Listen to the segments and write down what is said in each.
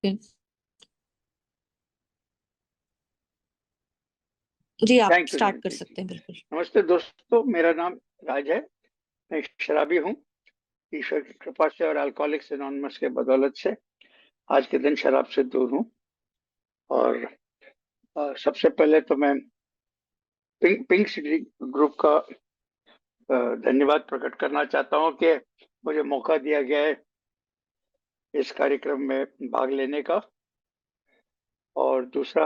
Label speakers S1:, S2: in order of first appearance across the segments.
S1: जी आप
S2: thank you
S1: start कर
S2: जी।
S1: सकते हैं। बिल्कुल।
S2: नमस्ते दोस्तों, मेरा नाम राज है। मैं शराबी हूँ। ईश्वर की कृपा से और अल्कोहलिक्स एनोनिमस के बदौलत से आज के दिन शराब से दूर हूँ। और सबसे पहले तो मैं पिंक सिटी ग्रुप का धन्यवाद प्रकट करना चाहता हूँ कि मुझे मौका दिया गया है इस कार्यक्रम में भाग लेने का। और दूसरा,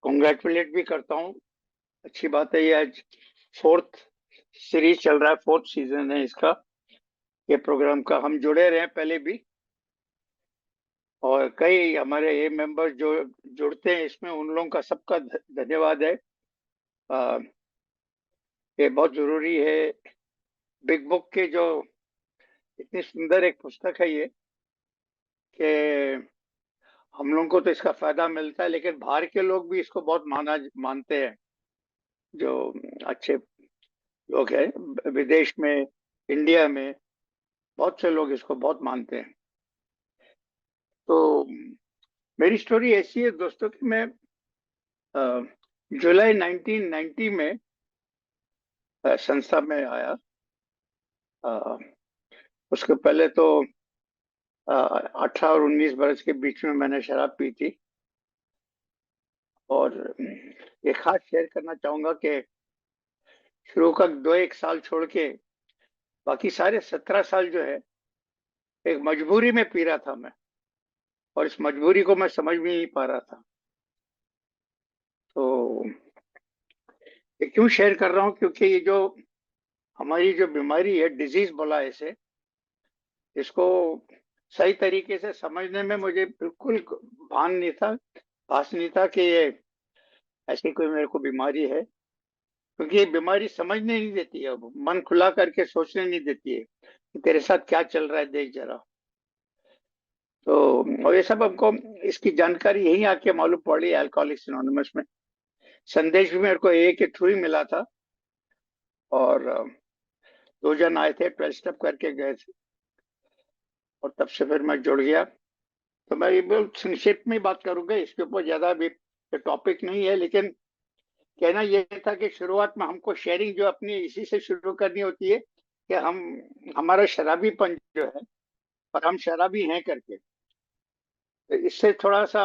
S2: कॉन्ग्रेचुलेट भी करता हूँ। अच्छी बात है, ये आज 4th सीरीज चल रहा है, 4th सीजन है इसका, ये प्रोग्राम का। हम जुड़े रहे पहले भी, और कई हमारे ये मेंबर जो जुड़ते हैं इसमें, उन लोगों का सबका धन्यवाद है। ये बहुत जरूरी है। बिग बुक के जो इतनी सुंदर एक पुस्तक है ये, कि हम लोगों को तो इसका फायदा मिलता है, लेकिन बाहर के लोग भी इसको बहुत मानते हैं। जो अच्छे लोग हैं विदेश में, इंडिया में, बहुत से लोग इसको बहुत मानते हैं। तो मेरी स्टोरी ऐसी है दोस्तों कि मैं जुलाई 1990 में संस्था में आया। उसके पहले तो 18 और 19 बरस के बीच में मैंने शराब पी थी। और ये खास शेयर करना चाहूंगा कि शुरू का 2-1 साल छोड़ के बाकी सारे 17 साल जो है, एक मजबूरी में पी रहा था मैं, और इस मजबूरी को मैं समझ भी नहीं पा रहा था। तो ये क्यों शेयर कर रहा हूँ, क्योंकि ये जो हमारी जो बीमारी है, डिजीज बोला है इसे, इसको सही तरीके से समझने में मुझे बिल्कुल भान नहीं था, भास नहीं था कि ये ऐसी कोई मेरे को बीमारी है। क्योंकि ये बीमारी समझने नहीं देती है, मन खुला करके सोचने नहीं देती है कि तेरे साथ क्या चल रहा है, देख जरा। तो और ये सब हमको, इसकी जानकारी यही आके मालूम पड़ी अल्कोहलिक्स एनोनिमस में। संदेश भी मेरे को एक के थ्रू ही मिला था, और 2 जन आए थे, 12 स्टेप करके गए थे, और तब से फिर मैं जुड़ गया। तो मैं ये बहुत संक्षिप्त में बात करूंगा, इसके ऊपर ज्यादा भी टॉपिक नहीं है। लेकिन कहना यह था कि शुरुआत में हमको शेयरिंग जो अपनी इसी से शुरू करनी होती है, कि हमारा शराबीपन जो है, और हम शराबी हैं करके, तो इससे थोड़ा सा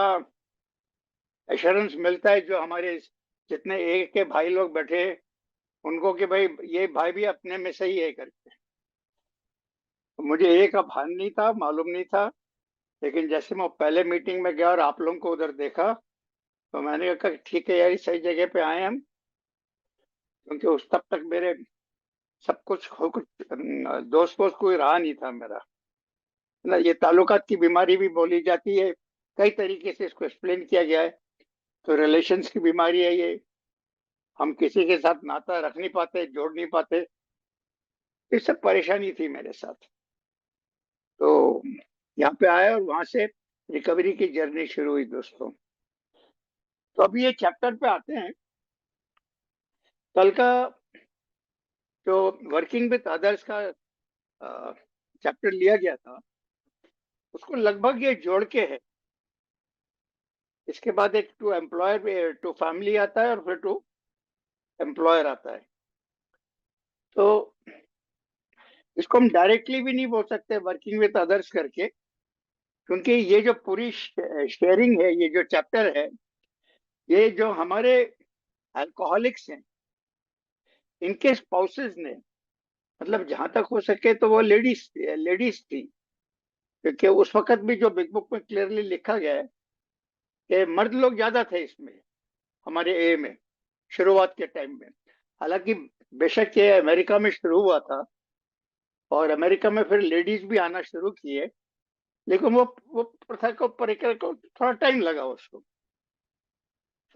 S2: एश्योरेंस मिलता है जो हमारे जितने एक के भाई लोग बैठे उनको, कि भाई ये भाई भी अपने में सही है करके। तो मुझे एक का भान नहीं था, मालूम नहीं था। लेकिन जैसे मैं पहले मीटिंग में गया और आप लोगों को उधर देखा, तो मैंने कहा ठीक है यार, सही जगह पे आए हम। क्योंकि उस तब तक मेरे सब कुछ दोस्त वोस्त कोई रहा नहीं था मेरा ना। ये ताल्लुकात की बीमारी भी बोली जाती है, कई तरीके से इसको एक्सप्लेन किया गया है। तो रिलेशंस की बीमारी है ये, हम किसी के साथ नाता रख नहीं पाते, जोड़ नहीं पाते। ये सब परेशानी थी मेरे साथ। तो यहाँ पे आया और वहां से रिकवरी की जर्नी शुरू हुई दोस्तों। तो अभी ये चैप्टर पे आते हैं। कल का जो वर्किंग विद अदर्स का चैप्टर लिया गया था, उसको लगभग ये जोड़ के है। इसके बाद एक टू एम्प्लॉयर टू फैमिली आता है, और फिर टू एम्प्लॉयर आता है। तो इसको हम डायरेक्टली भी नहीं बोल सकते वर्किंग विद अदर्स करके, क्योंकि ये जो पूरी शेयरिंग है, ये जो चैप्टर है, ये जो हमारे अल्कोहलिक्स हैं, इनके स्पाउसेस ने, मतलब जहां तक हो सके तो वो लेडीज लेडीज थी। क्योंकि उस वक्त भी जो बिग बुक में क्लियरली लिखा गया है कि मर्द लोग ज्यादा थे इसमें, हमारे ए में, शुरुआत के टाइम में। हालांकि बेशक ये अमेरिका में शुरू हुआ था, और अमेरिका में फिर लेडीज भी आना शुरू किए, लेकिन वो प्रथा को परिकर को थोड़ा टाइम लगा उसको।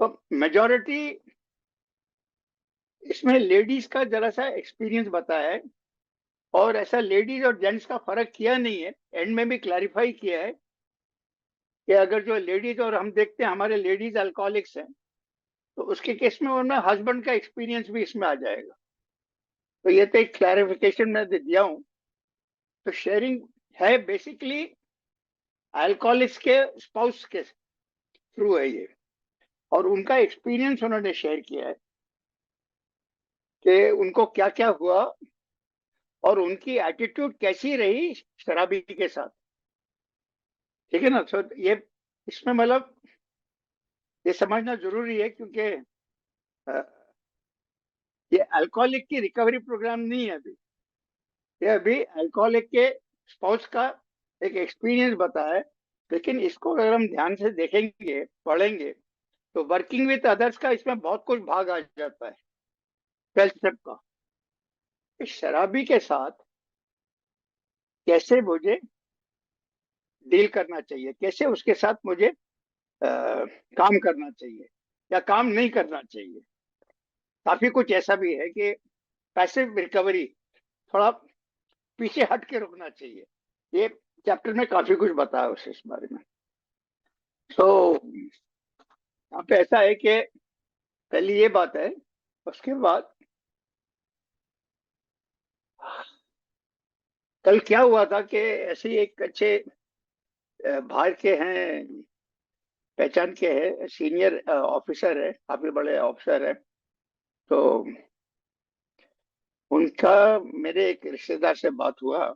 S2: तो मेजोरिटी इसमें लेडीज का जरा सा एक्सपीरियंस बताया है, और ऐसा लेडीज और जेंट्स का फर्क किया नहीं है, एंड में भी क्लैरिफाई किया है कि अगर जो लेडीज, और हम देखते हैं हमारे लेडीज अल्कोहलिक्स हैं, तो उसके केस में उनमें हस्बैंड का एक्सपीरियंस भी इसमें आ जाएगा। तो ये तो एक क्लैरिफिकेशन मैं दिया हूँ। तो शेयरिंग है बेसिकली अल्कोहलिक्स के स्पाउस के थ्रू है ये, और उनका एक्सपीरियंस उन्होंने शेयर किया है कि उनको क्या क्या हुआ और उनकी एटीट्यूड कैसी रही शराबी के साथ। ठीक है ना। तो ये इसमें मतलब ये समझना जरूरी है, क्योंकि ये अल्कोहलिक की रिकवरी प्रोग्राम नहीं है अभी, ये अभी अल्कोहलिक के स्पाउस का एक एक्सपीरियंस बताया है। लेकिन इसको अगर हम ध्यान से देखेंगे, पढ़ेंगे, तो वर्किंग विद अदर्स का इसमें बहुत कुछ भाग आ जाता है 12 स्टेप का। इस शराबी के साथ कैसे मुझे डील करना चाहिए, कैसे उसके साथ मुझे काम करना चाहिए या काम नहीं करना चाहिए। काफी कुछ ऐसा भी है कि पैसिव रिकवरी थोड़ा पीछे हट के रुकना चाहिए। ये चैप्टर में काफी कुछ बताया उस इस बारे में। तो यहाँ पे ऐसा है कि पहली ये बात है, उसके बाद कल क्या हुआ था कि ऐसे ही एक अच्छे बाहर के हैं, पहचान के हैं, सीनियर ऑफिसर है, काफी बड़े ऑफिसर है। तो उनका मेरे एक रिश्तेदार से बात हुआ,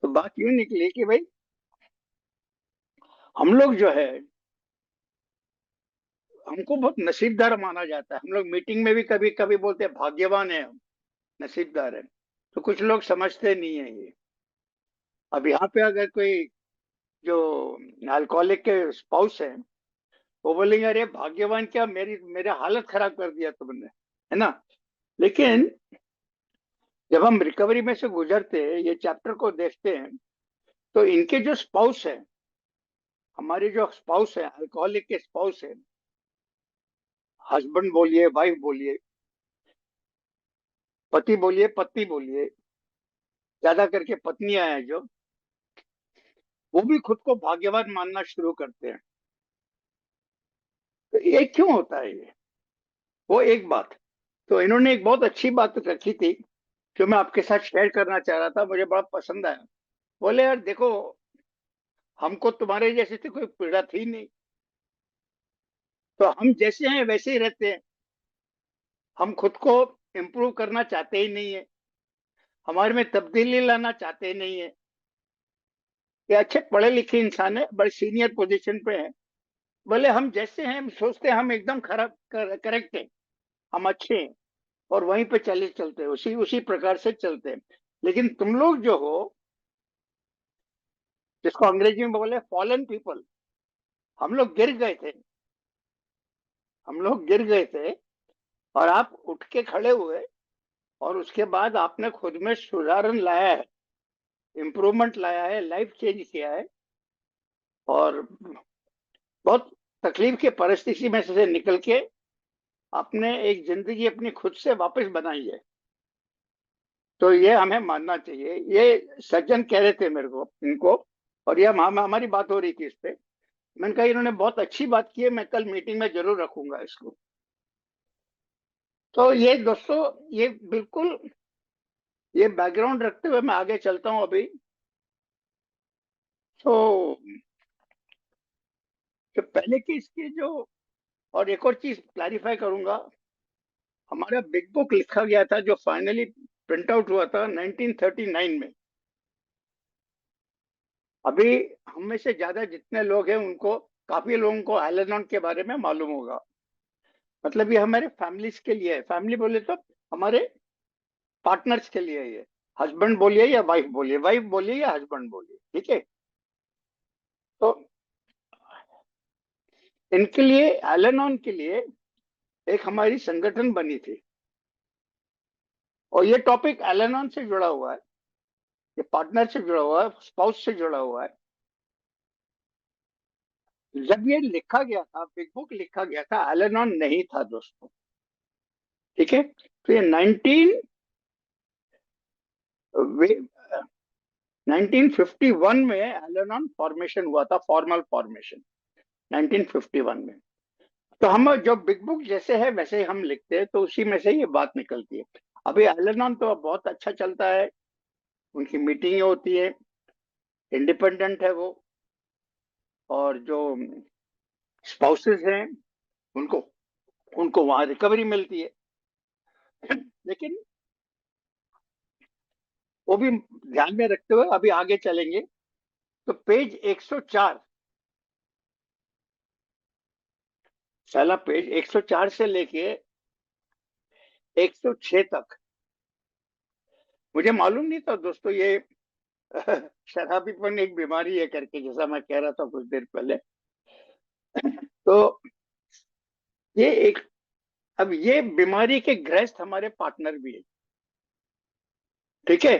S2: तो बात यूं निकली कि भाई हम लोग जो है, हमको बहुत नसीबदार माना जाता है। हम लोग मीटिंग में भी कभी कभी बोलते हैं भाग्यवान है हम, नसीबदार है। तो कुछ लोग समझते नहीं है ये। अब यहाँ पे अगर कोई जो अल्कोहलिक के स्पाउस है, वो बोलेंगे अरे भाग्यवान क्या, मेरे हालत खराब कर दिया तुमने, है ना। लेकिन जब हम रिकवरी में से गुजरते हैं, ये चैप्टर को देखते हैं, तो इनके जो स्पाउस है, हमारे जो स्पाउस है, अल्कोहलिक के स्पाउस है, हस्बैंड बोलिए, वाइफ बोलिए, पति बोलिए, पत्नी बोलिए, ज्यादा करके पत्नियां हैं जो, वो भी खुद को भाग्यवान मानना शुरू करते हैं। तो ये क्यों होता है ये, वो एक बात। तो इन्होंने एक बहुत अच्छी बात रखी थी जो मैं आपके साथ शेयर करना चाह रहा था, मुझे बड़ा पसंद आया। बोले यार देखो, हमको तुम्हारे जैसे से कोई पीड़ा थी नहीं, तो हम जैसे हैं वैसे ही रहते हैं। हम खुद को इम्प्रूव करना चाहते ही नहीं है, हमारे में तब्दीली लाना चाहते ही नहीं है। ये अच्छे पढ़े लिखे इंसान है, बड़े सीनियर पोजीशन पे हैं। बोले हम जैसे हैं, हम सोचते हैं हम एकदम करेक्ट है, हम अच्छे हैं, और वहीं पे चलते हैं, उसी उसी प्रकार से चलते हैं। लेकिन तुम लोग जो हो, जिसको अंग्रेजी में बोले फॉलन पीपल, हम लोग गिर गए थे, हम लोग गिर गए थे, और आप उठ के खड़े हुए, और उसके बाद आपने खुद में सुधारण लाया है, इम्प्रूवमेंट लाया है, लाइफ चेंज किया है, और बहुत तकलीफ की परिस्थिति में से निकल के आपने एक जिंदगी अपनी खुद से वापस बनाई है। तो ये हमें मानना चाहिए। ये सज्जन कह रहे थे मेरे को इनको, और ये हमारी बात हो रही थी इस पे। मैंने कहा इन्होंने बहुत अच्छी बात की है, मैं कल मीटिंग में जरूर रखूंगा इसको। तो ये दोस्तों, ये बिल्कुल ये बैकग्राउंड रखते हुए मैं आगे चलता हूं अभी। तो जो पहले की इसकी जो, और एक और चीज क्लैरिफाई करूंगा, हमारा बिग बुक लिखा गया था जो फाइनली प्रिंट आउट हुआ था 1939 में। अभी हम में से ज्यादा जितने लोग हैं उनको, काफी लोगों को एलेनॉन के बारे में मालूम होगा। मतलब ये हमारे फैमिलीज के लिए है, फैमिली बोले तो हमारे पार्टनर्स के लिए है ये। हस्बैंड बोलिए या वाइफ बोलिए, वाइफ बोलिए या हस्बैंड बोलिए, ठीक है। तो इनके लिए, एलेनॉन के लिए एक हमारी संगठन बनी थी, और ये टॉपिक एलेनॉन से जुड़ा हुआ है, ये पार्टनर से जुड़ा हुआ है, स्पाउस से जुड़ा हुआ है। जब ये लिखा गया था, बिग बुक लिखा गया था, एलेनॉन नहीं था दोस्तों, ठीक है। तो ये 1951 में एलेनॉन फॉर्मेशन हुआ था, फॉर्मल फॉर्मेशन 1951 में। तो हम जो बिग बुक जैसे है वैसे ही हम लिखते हैं, तो उसी में से ये बात निकलती है। अभी एलेनॉन तो बहुत अच्छा चलता है, उनकी मीटिंगें होती है, इंडिपेंडेंट है वो, और जो स्पाउसेस हैं उनको उनको वहां रिकवरी मिलती है। लेकिन वो भी ध्यान में रखते हुए अभी आगे चलेंगे। तो पेज 104, पहला पेज 104 से लेके 106 तक। मुझे मालूम नहीं था दोस्तों ये शराबीपन एक बीमारी है करके, जैसा मैं कह रहा था कुछ देर पहले। तो ये एक, अब ये बीमारी के ग्रस्त हमारे पार्टनर भी है, ठीक है।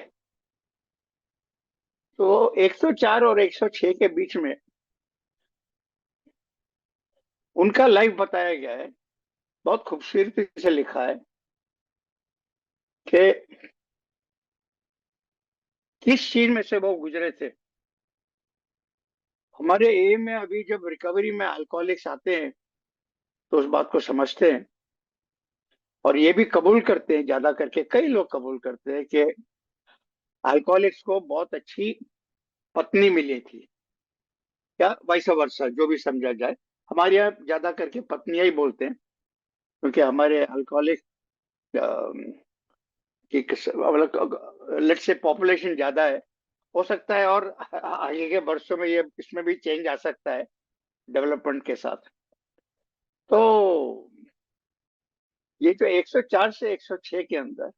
S2: तो 104 और 106 के बीच में उनका लाइफ बताया गया है, बहुत खूबसूरती से लिखा है कि किस चीज में से वो गुजरे थे। हमारे एम में अभी जब रिकवरी में अल्कोहलिक्स आते हैं तो उस बात को समझते हैं, और ये भी कबूल करते हैं, ज्यादा करके कई लोग कबूल करते हैं कि अल्कोहलिक्स को बहुत अच्छी पत्नी मिली थी, या वाइस वर्सा, जो भी समझा जाए। हमारे यहाँ ज्यादा करके पत्नियां ही बोलते हैं, क्योंकि हमारे अल्कोहलिक की लेट से पॉपुलेशन ज्यादा है। हो सकता है और आगे के वर्षों में ये इसमें भी चेंज आ सकता है डेवलपमेंट के साथ। तो ये जो 104 से 106 के अंदर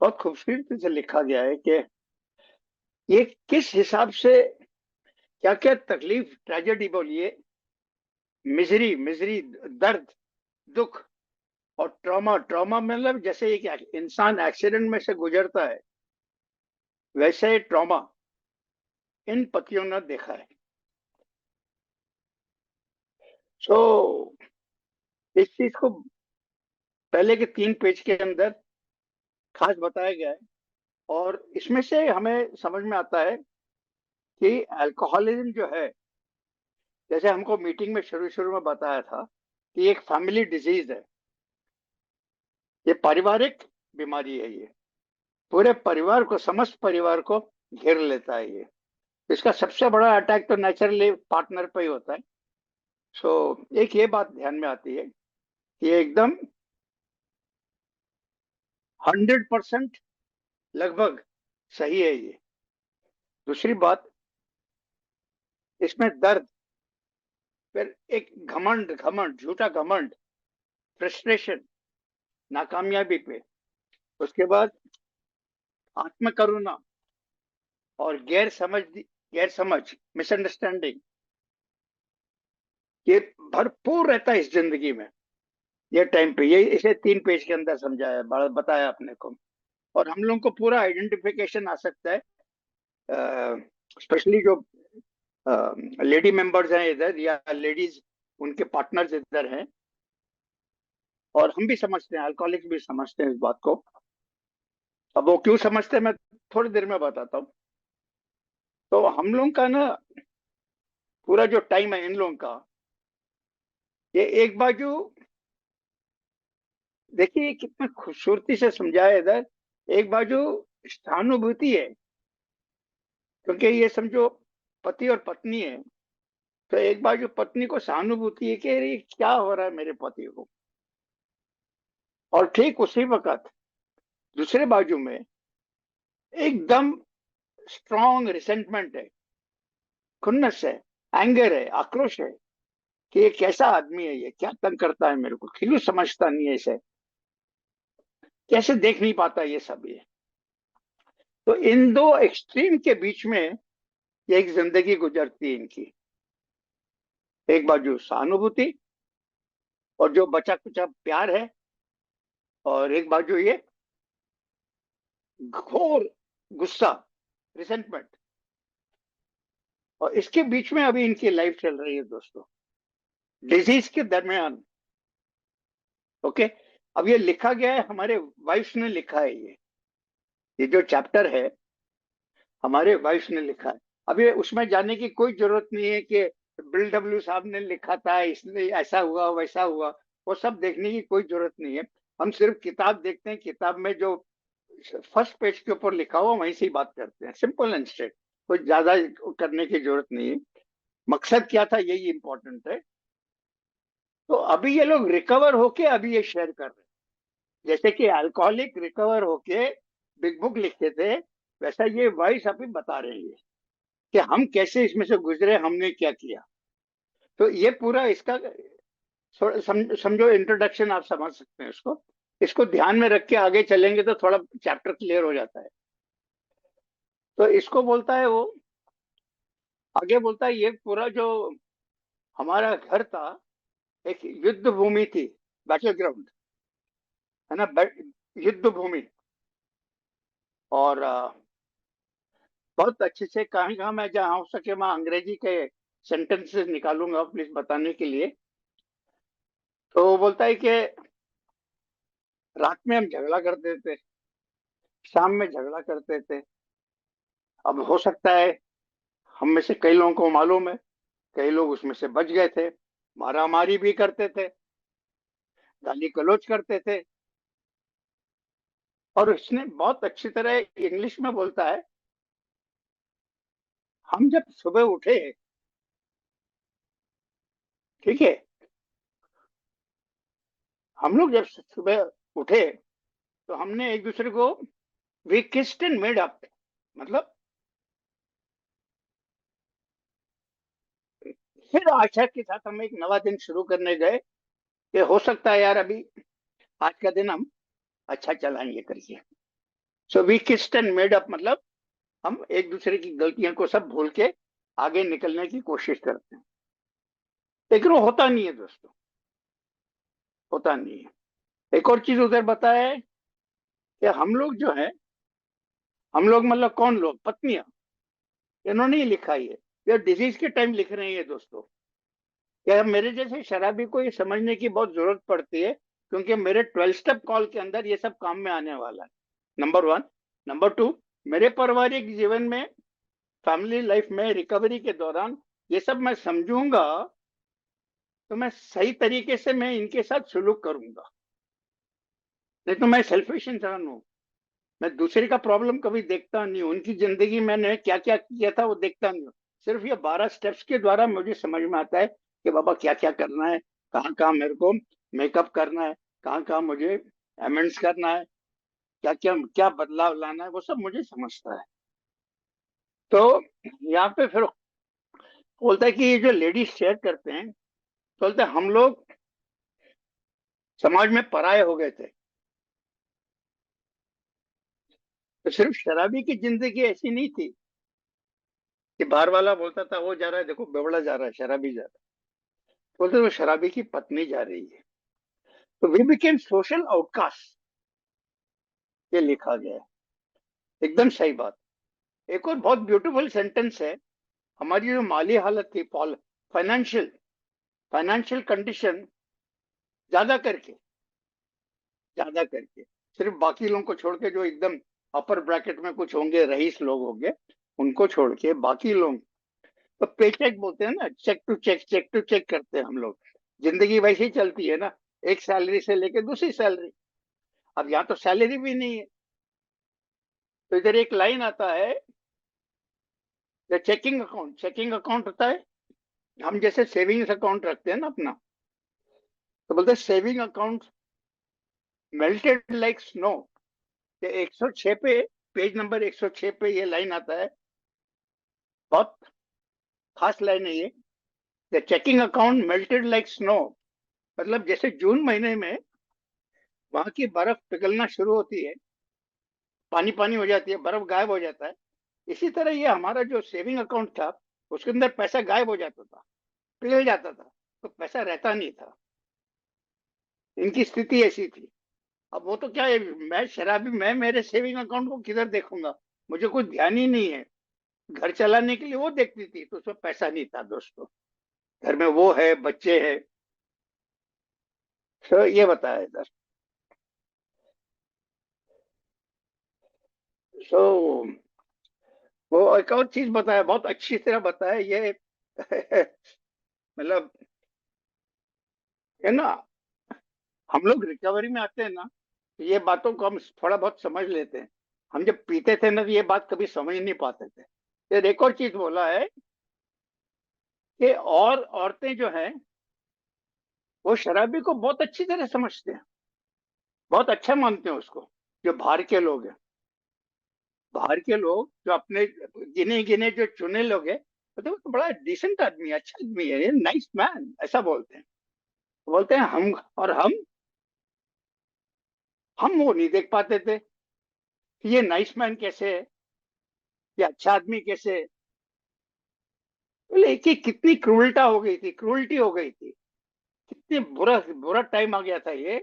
S2: बहुत खूबसूरती से लिखा गया है कि ये किस हिसाब से क्या क्या तकलीफ, ट्रेजेडी बोलिए, मिजरी मिजरी, दर्द, दुख, और ट्रॉमा। ट्रॉमा मतलब जैसे एक इंसान एक्सीडेंट में से गुजरता है, वैसे ट्रॉमा इन पतियों ने देखा है। सो इस चीज को पहले के 3 पेज के अंदर खास बताया गया है, और इसमें से हमें समझ में आता है कि अल्कोहलिज्म जो है, जैसे हमको मीटिंग में शुरू शुरू में बताया था कि एक फैमिली डिजीज है, ये पारिवारिक बीमारी है। ये पूरे परिवार को, समस्त परिवार को घेर लेता है ये। इसका सबसे बड़ा अटैक तो नेचुरली पार्टनर पे ही होता है। सो एक ये बात ध्यान में आती है कि ये एकदम 100% लगभग सही है ये। दूसरी बात, इसमें दर्द, फिर एक घमंड, घमंड, झूठा घमंड, फ्रस्ट्रेशन, नाकामयाबी पे, उसके बाद आत्मकरुणा, और गैर समझ, मिसअंडरस्टैंडिंग, ये भरपूर रहता है इस जिंदगी में। ये टाइम पे ये इसे 3 पेज के अंदर समझाया, बताया अपने को, और हम लोग को पूरा आइडेंटिफिकेशन आ सकता है, स्पेशली जो लेडी मेंबर्स हैं इधर, या लेडीज उनके पार्टनर्स इधर हैं, और हम भी समझते हैं, अल्कोहलिक्स भी समझते हैं इस बात को। अब वो क्यों समझते हैं मैं थोड़ी देर में बताता हूँ। तो हम लोग का ना पूरा जो टाइम है इन लोगों का, ये एक बाजू देखिए कितना खूबसूरती से समझाया इधर। एक बाजू सहानुभूति है, क्योंकि ये समझो पति और पत्नी है, तो एक बाजू पत्नी को सहानुभूति है कि अरे क्या हो रहा है मेरे पति को, और ठीक उसी वक्त दूसरे बाजू में एकदम स्ट्रॉन्ग रिसेंटमेंट है, खुन्नस है, एंगर है, आक्रोश है कि ये कैसा आदमी है, ये क्या तंग करता है मेरे को, क्यों समझता नहीं है इसे, कैसे देख नहीं पाता ये सब। ये तो इन दो एक्सट्रीम के बीच में ये एक जिंदगी गुजरती है इनकी। एक बाजू सहानुभूति और जो बचा कुचा प्यार है, और एक बाजू ये घोर गुस्सा, रिसेंटमेंट, और इसके बीच में अभी इनकी लाइफ चल रही है दोस्तों, डिजीज के दरमियान। ओके, अब ये लिखा गया है, हमारे वाइफ्स ने लिखा है ये जो चैप्टर है हमारे वाइफ्स ने लिखा है। अब ये उसमें जाने की कोई जरूरत नहीं है कि बिल डब्ल्यू साहब ने लिखा था इसलिए ऐसा हुआ वैसा हुआ, वो सब देखने की कोई जरूरत नहीं है। हम सिर्फ किताब देखते हैं, किताब में जो फर्स्ट पेज के ऊपर लिखा हुआ वहीं से ही बात करते हैं, सिंपल एंड स्ट्रेट। कुछ ज्यादा करने की जरूरत नहीं है। मकसद क्या था यही इंपॉर्टेंट है। तो अभी ये लोग रिकवर होके अभी ये शेयर कर रहे हैं। जैसे कि अल्कोहलिक रिकवर होके बिग बुक लिखते थे, वैसा ये वॉइस अभी बता रहे हैं कि हम कैसे इसमें से गुजरे, हमने क्या किया। तो ये पूरा इसका समझो इंट्रोडक्शन, आप समझ सकते हैं उसको। इसको ध्यान में रख के आगे चलेंगे तो थोड़ा चैप्टर क्लियर हो जाता है। तो इसको बोलता है वो, आगे बोलता है ये पूरा जो हमारा घर था एक युद्ध भूमि थी, बैटल ग्राउंड है ना, युद्ध भूमि। और बहुत अच्छे से कहीं कहाँ मैं जहाँ हो सके मैं अंग्रेजी के सेंटेंसेस निकालूंगा प्लीज बताने के लिए। तो वो बोलता है कि रात में हम झगड़ा करते थे, शाम में झगड़ा करते थे। अब हो सकता है हम में से कई लोगों को मालूम है, कई लोग उसमें से बच गए थे। मारामारी भी करते थे, गाली गलौज करते थे। और उसने बहुत अच्छी तरह इंग्लिश में बोलता है, हम जब सुबह उठे, ठीक है, हम लोग जब सुबह उठे तो हमने एक दूसरे को we kissed and made up, मतलब फिर आशा के साथ हम एक नवा दिन शुरू करने गए कि हो सकता है यार अभी आज का दिन हम अच्छा चलाएंगे करके। So we kissed and made up, मतलब हम एक दूसरे की गलतियों को सब भूल के आगे निकलने की कोशिश करते हैं। लेकिन वो होता नहीं है दोस्तों, होता नहीं है। एक और चीज उधर बताया है कि हम लोग जो है, हम लोग मतलब कौन लोग, पत्नियां, इन्होंने ही लिखा ही है। ये डिजीज के टाइम लिख रहे हैं ये दोस्तों। क्या मेरे जैसे शराबी को ये समझने की बहुत जरूरत पड़ती है, क्योंकि मेरे 12 स्टेप कॉल के अंदर ये सब काम में आने वाला है, नंबर वन। नंबर टू, मेरे पारिवारिक जीवन में, फैमिली लाइफ में, रिकवरी के दौरान ये सब मैं समझूंगा तो मैं सही तरीके से मैं इनके साथ सुलूक करूंगा। नहीं तो मैं सेल्फिश इंसान हूँ, मैं दूसरे का प्रॉब्लम कभी देखता नहीं हूँ, उनकी जिंदगी मैंने क्या क्या किया था वो देखता नहीं हूँ। सिर्फ ये 12 स्टेप्स के द्वारा मुझे समझ में आता है कि बाबा क्या क्या करना है, कहाँ कहाँ मेरे को मेकअप करना है, कहाँ कहाँ मुझे अमेंड्स करना है, क्या क्या क्या बदलाव लाना है, वो सब मुझे समझता है। तो यहाँ पे फिर बोलता है कि ये जो लेडीज शेयर करते हैं, तो बोलते हैं हम लोग समाज में पराये हो गए थे। तो सिर्फ शराबी की जिंदगी ऐसी नहीं थी कि बाहर वाला बोलता था वो जा रहा है, देखो बेवड़ा जा रहा है, शराबी जा रहा है। बोलते वो शराबी की पत्नी जा रही है। तो वी बिकेम सोशल आउटकास्ट, ये लिखा गया है। एकदम सही बात। एक और बहुत ब्यूटीफुल सेंटेंस है, हमारी जो माली हालत थी, फाइनेंशियल फाइनेंशियल कंडीशन, ज्यादा करके ज्यादा करके सिर्फ बाकी लोगों को छोड़ के, जो एकदम अपर ब्रैकेट में कुछ होंगे, रईस लोग होंगे, उनको छोड़ के बाकी लोग तो पे चेक बोलते हैं ना, चेक टू चेक करते हैं हम लोग। जिंदगी वैसे ही चलती है ना, एक सैलरी से लेके दूसरी सैलरी। अब यहाँ तो सैलरी भी नहीं है। तो इधर एक लाइन आता है, चेकिंग अकाउंट होता है, हम जैसे सेविंग्स अकाउंट रखते हैं ना अपना, तो बोलते हैं saving account melted like snow. 106 पे, पेज नंबर 106 पे ये लाइन आता है, बहुत खास लाइन है ये। The checking account melted like snow, मतलब जैसे जून महीने में वहां की बर्फ पिघलना शुरू होती है, पानी पानी हो जाती है, बर्फ गायब हो जाता है। इसी तरह ये हमारा जो सेविंग अकाउंट था, उसके अंदर पैसा गायब हो जाता था, पिघल जाता था, तो पैसा रहता नहीं था। इनकी स्थिति ऐसी थी। अब वो तो क्या है, मैं शराबी, मैं मेरे सेविंग अकाउंट को किधर देखूंगा, मुझे कोई ध्यान ही नहीं है। घर चलाने के लिए वो देखती थी, तो उसमें पैसा नहीं था दोस्तों। घर में वो है, बच्चे हैं। तो ये बताया इधर। सो वो एक और चीज बताया, बहुत अच्छी तरह बताया ये मतलब, है ना, हम लोग रिकवरी में आते हैं ना, तो ये बातों को हम थोड़ा बहुत समझ लेते हैं। हम जब पीते थे ना, तो ये बात कभी समझ नहीं पाते थे। फिर एक और चीज बोला है कि और औरतें जो हैं वो शराबी को बहुत अच्छी तरह समझते हैं, बहुत अच्छा मानते हैं उसको। जो बाहर के लोग हैं, बाहर के लोग जो अपने गिने गिने जो चुने लोग हैं, तो वो तो बड़ा डिसेंट आदमी है, अच्छा आदमी है, नाइस मैन, ऐसा बोलते हैं। बोलते हैं हम, और हम वो नहीं देख पाते थे कि ये नाइस मैन कैसे है, ये अच्छा आदमी कैसे है। बोले कि कितनी क्रूरता हो गई थी, क्रूरल्टी हो गई थी, कितनी बुरा बुरा टाइम आ गया था ये,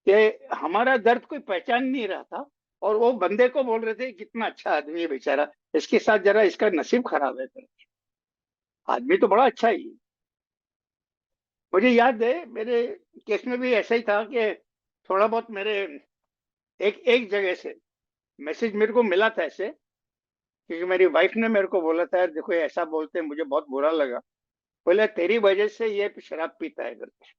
S2: कि हमारा दर्द कोई पहचान नहीं रहा था, और वो बंदे को बोल रहे थे कितना अच्छा आदमी है बेचारा, इसके साथ जरा इसका नसीब खराब है। आदमी तो बड़ा अच्छा ही। मुझे याद है मेरे केस में भी ऐसा ही था कि थोड़ा बहुत मेरे एक एक जगह से मैसेज मेरे को मिला था ऐसे, क्योंकि मेरी वाइफ ने मेरे को बोला था, यार देखो ये ऐसा बोलते हैं, मुझे बहुत बुरा लगा। बोले तेरी वजह से ये शराब पीता है करके।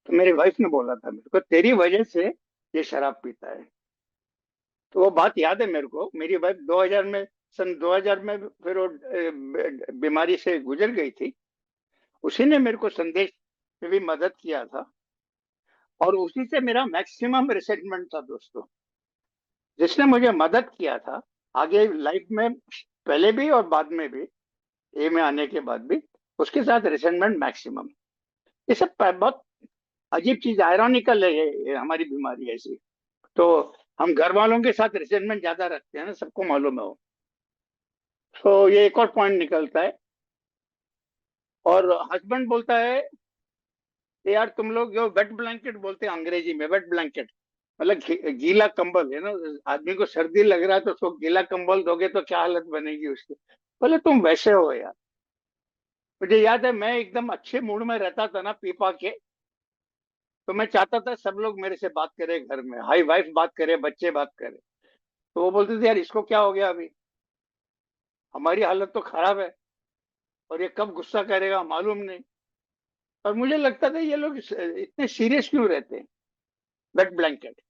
S2: तो मेरी वाइफ ने बोला था मेरे को, तेरी वजह से ये शराब पीता है। तो वो बात याद है मेरे को। मेरी वाइफ 2000 में, सन 2000 में फिर वो बीमारी से गुजर गई थी। उसी ने मेरे को संदेश में भी मदद किया था, और उसी से मेरा मैक्सिमम रिसेटमेंट था दोस्तों। जिसने मुझे मदद किया था आगे लाइफ में, पहले भी और बाद में भी, ए में आने के बाद भी, उसके साथ रिसेंटमेंट मैक्सिमम। ये सब बहुत अजीब चीज, आयरॉनिकल है ये हमारी बीमारी ऐसी। तो हम घर वालों के साथ रिसेंटमेंट ज्यादा रखते हैं ना, सबको मालूम है वो। तो ये एक और पॉइंट निकलता है। और हस्बैंड बोलता है कि यार तुम लोग जो वेट ब्लैंकेट बोलते हैं अंग्रेजी में, वेट ब्लैंकेट मतलब गीला कंबल है ना, आदमी को सर्दी लग रहा है तो उसको गीला कंबल दोगे तो क्या हालत बनेगी उसकी। बोले तुम वैसे हो यार। मुझे याद है मैं एकदम अच्छे मूड में रहता था ना पी पा के, तो मैं चाहता था सब लोग मेरे से बात करें घर में, हाई वाइफ बात करे, बच्चे बात करे। तो वो बोलते थे यार इसको क्या हो गया अभी, हमारी हालत तो खराब है, और ये कब गुस्सा करेगा मालूम नहीं। और मुझे लगता था ये लोग इतने सीरियस क्यों रहते हैं। वेट ब्लैंकेट,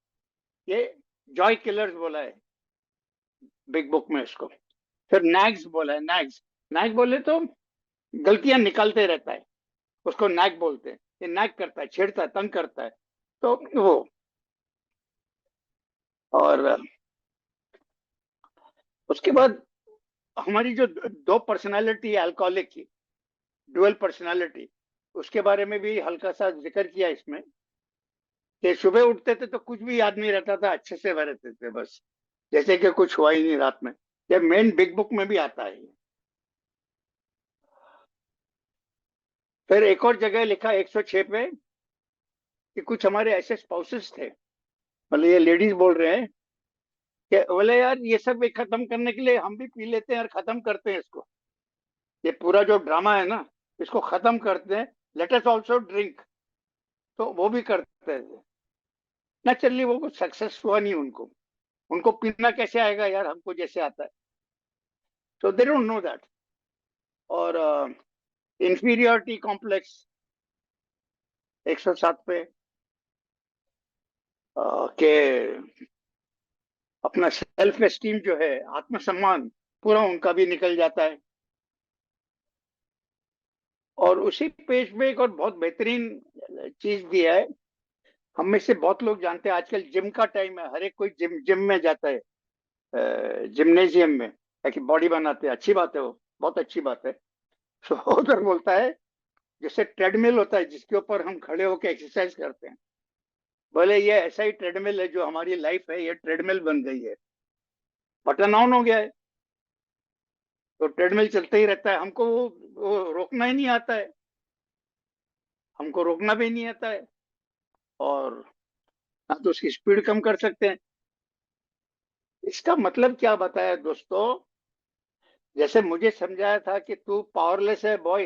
S2: ये जॉय किलर्स बोला है बिग बुक में इसको। फिर नैग्स बोला है, नैग्स। नैग बोले तो गलतियां निकालते रहता है, उसको नैग बोलते हैं। ये नैग करता है, छेड़ता है, तंग करता है। तो वो, और उसके बाद हमारी जो दो पर्सनालिटी है अल्कोहलिक की, डुअल पर्सनालिटी, उसके बारे में भी हल्का सा जिक्र किया इसमें, कि सुबह उठते थे तो कुछ भी याद नहीं रहता था, अच्छे से वह रहते थे बस, जैसे कि कुछ हुआ ही नहीं रात में। ये मेन बिग बुक में भी आता है। फिर एक और जगह लिखा 106 पे, कि कुछ हमारे ऐसे स्पाउसेस थे, मतलब ये लेडीज बोल रहे हैं कि बोले यार ये सब खत्म करने के लिए हम भी पी लेते हैं और खत्म करते हैं इसको, ये पूरा जो ड्रामा है ना इसको खत्म करते हैं, लेट अस ऑल्सो ड्रिंक। तो वो भी करते थे। नेचुरली वो कुछ सक्सेस हुआ नहीं उनको, उनको पीना कैसे आएगा यार हमको जैसे आता है। सो दे डोंट नो दैट। और इंफीरियोरिटी कॉम्प्लेक्स 107 पे, के अपना सेल्फ एस्टीम जो है, आत्मसम्मान पूरा उनका भी निकल जाता है। और उसी पेज में एक और बहुत बेहतरीन चीज दिया है। हम में से बहुत लोग जानते हैं आजकल जिम का टाइम है, हर एक कोई जिम जिम में जाता है, जिम्नेजियम में, ताकि बॉडी बनाते हैं। अच्छी बात है, वो बहुत अच्छी बात है। तो उधर बोलता है जैसे ट्रेडमिल होता है जिसके ऊपर हम खड़े होकर एक्सरसाइज करते हैं, बोले ये ऐसा ही ट्रेडमिल है जो हमारी लाइफ है, ये ट्रेडमिल बन गई है, बटन ऑन हो गया है, तो ट्रेडमिल चलते ही रहता है। हमको वो रोकना ही नहीं आता है, हमको रोकना भी नहीं आता है, और ना तो उसकी स्पीड कम कर सकते हैं। इसका मतलब क्या बताया दोस्तों, जैसे मुझे समझाया था कि तू पावरलेस है बॉय,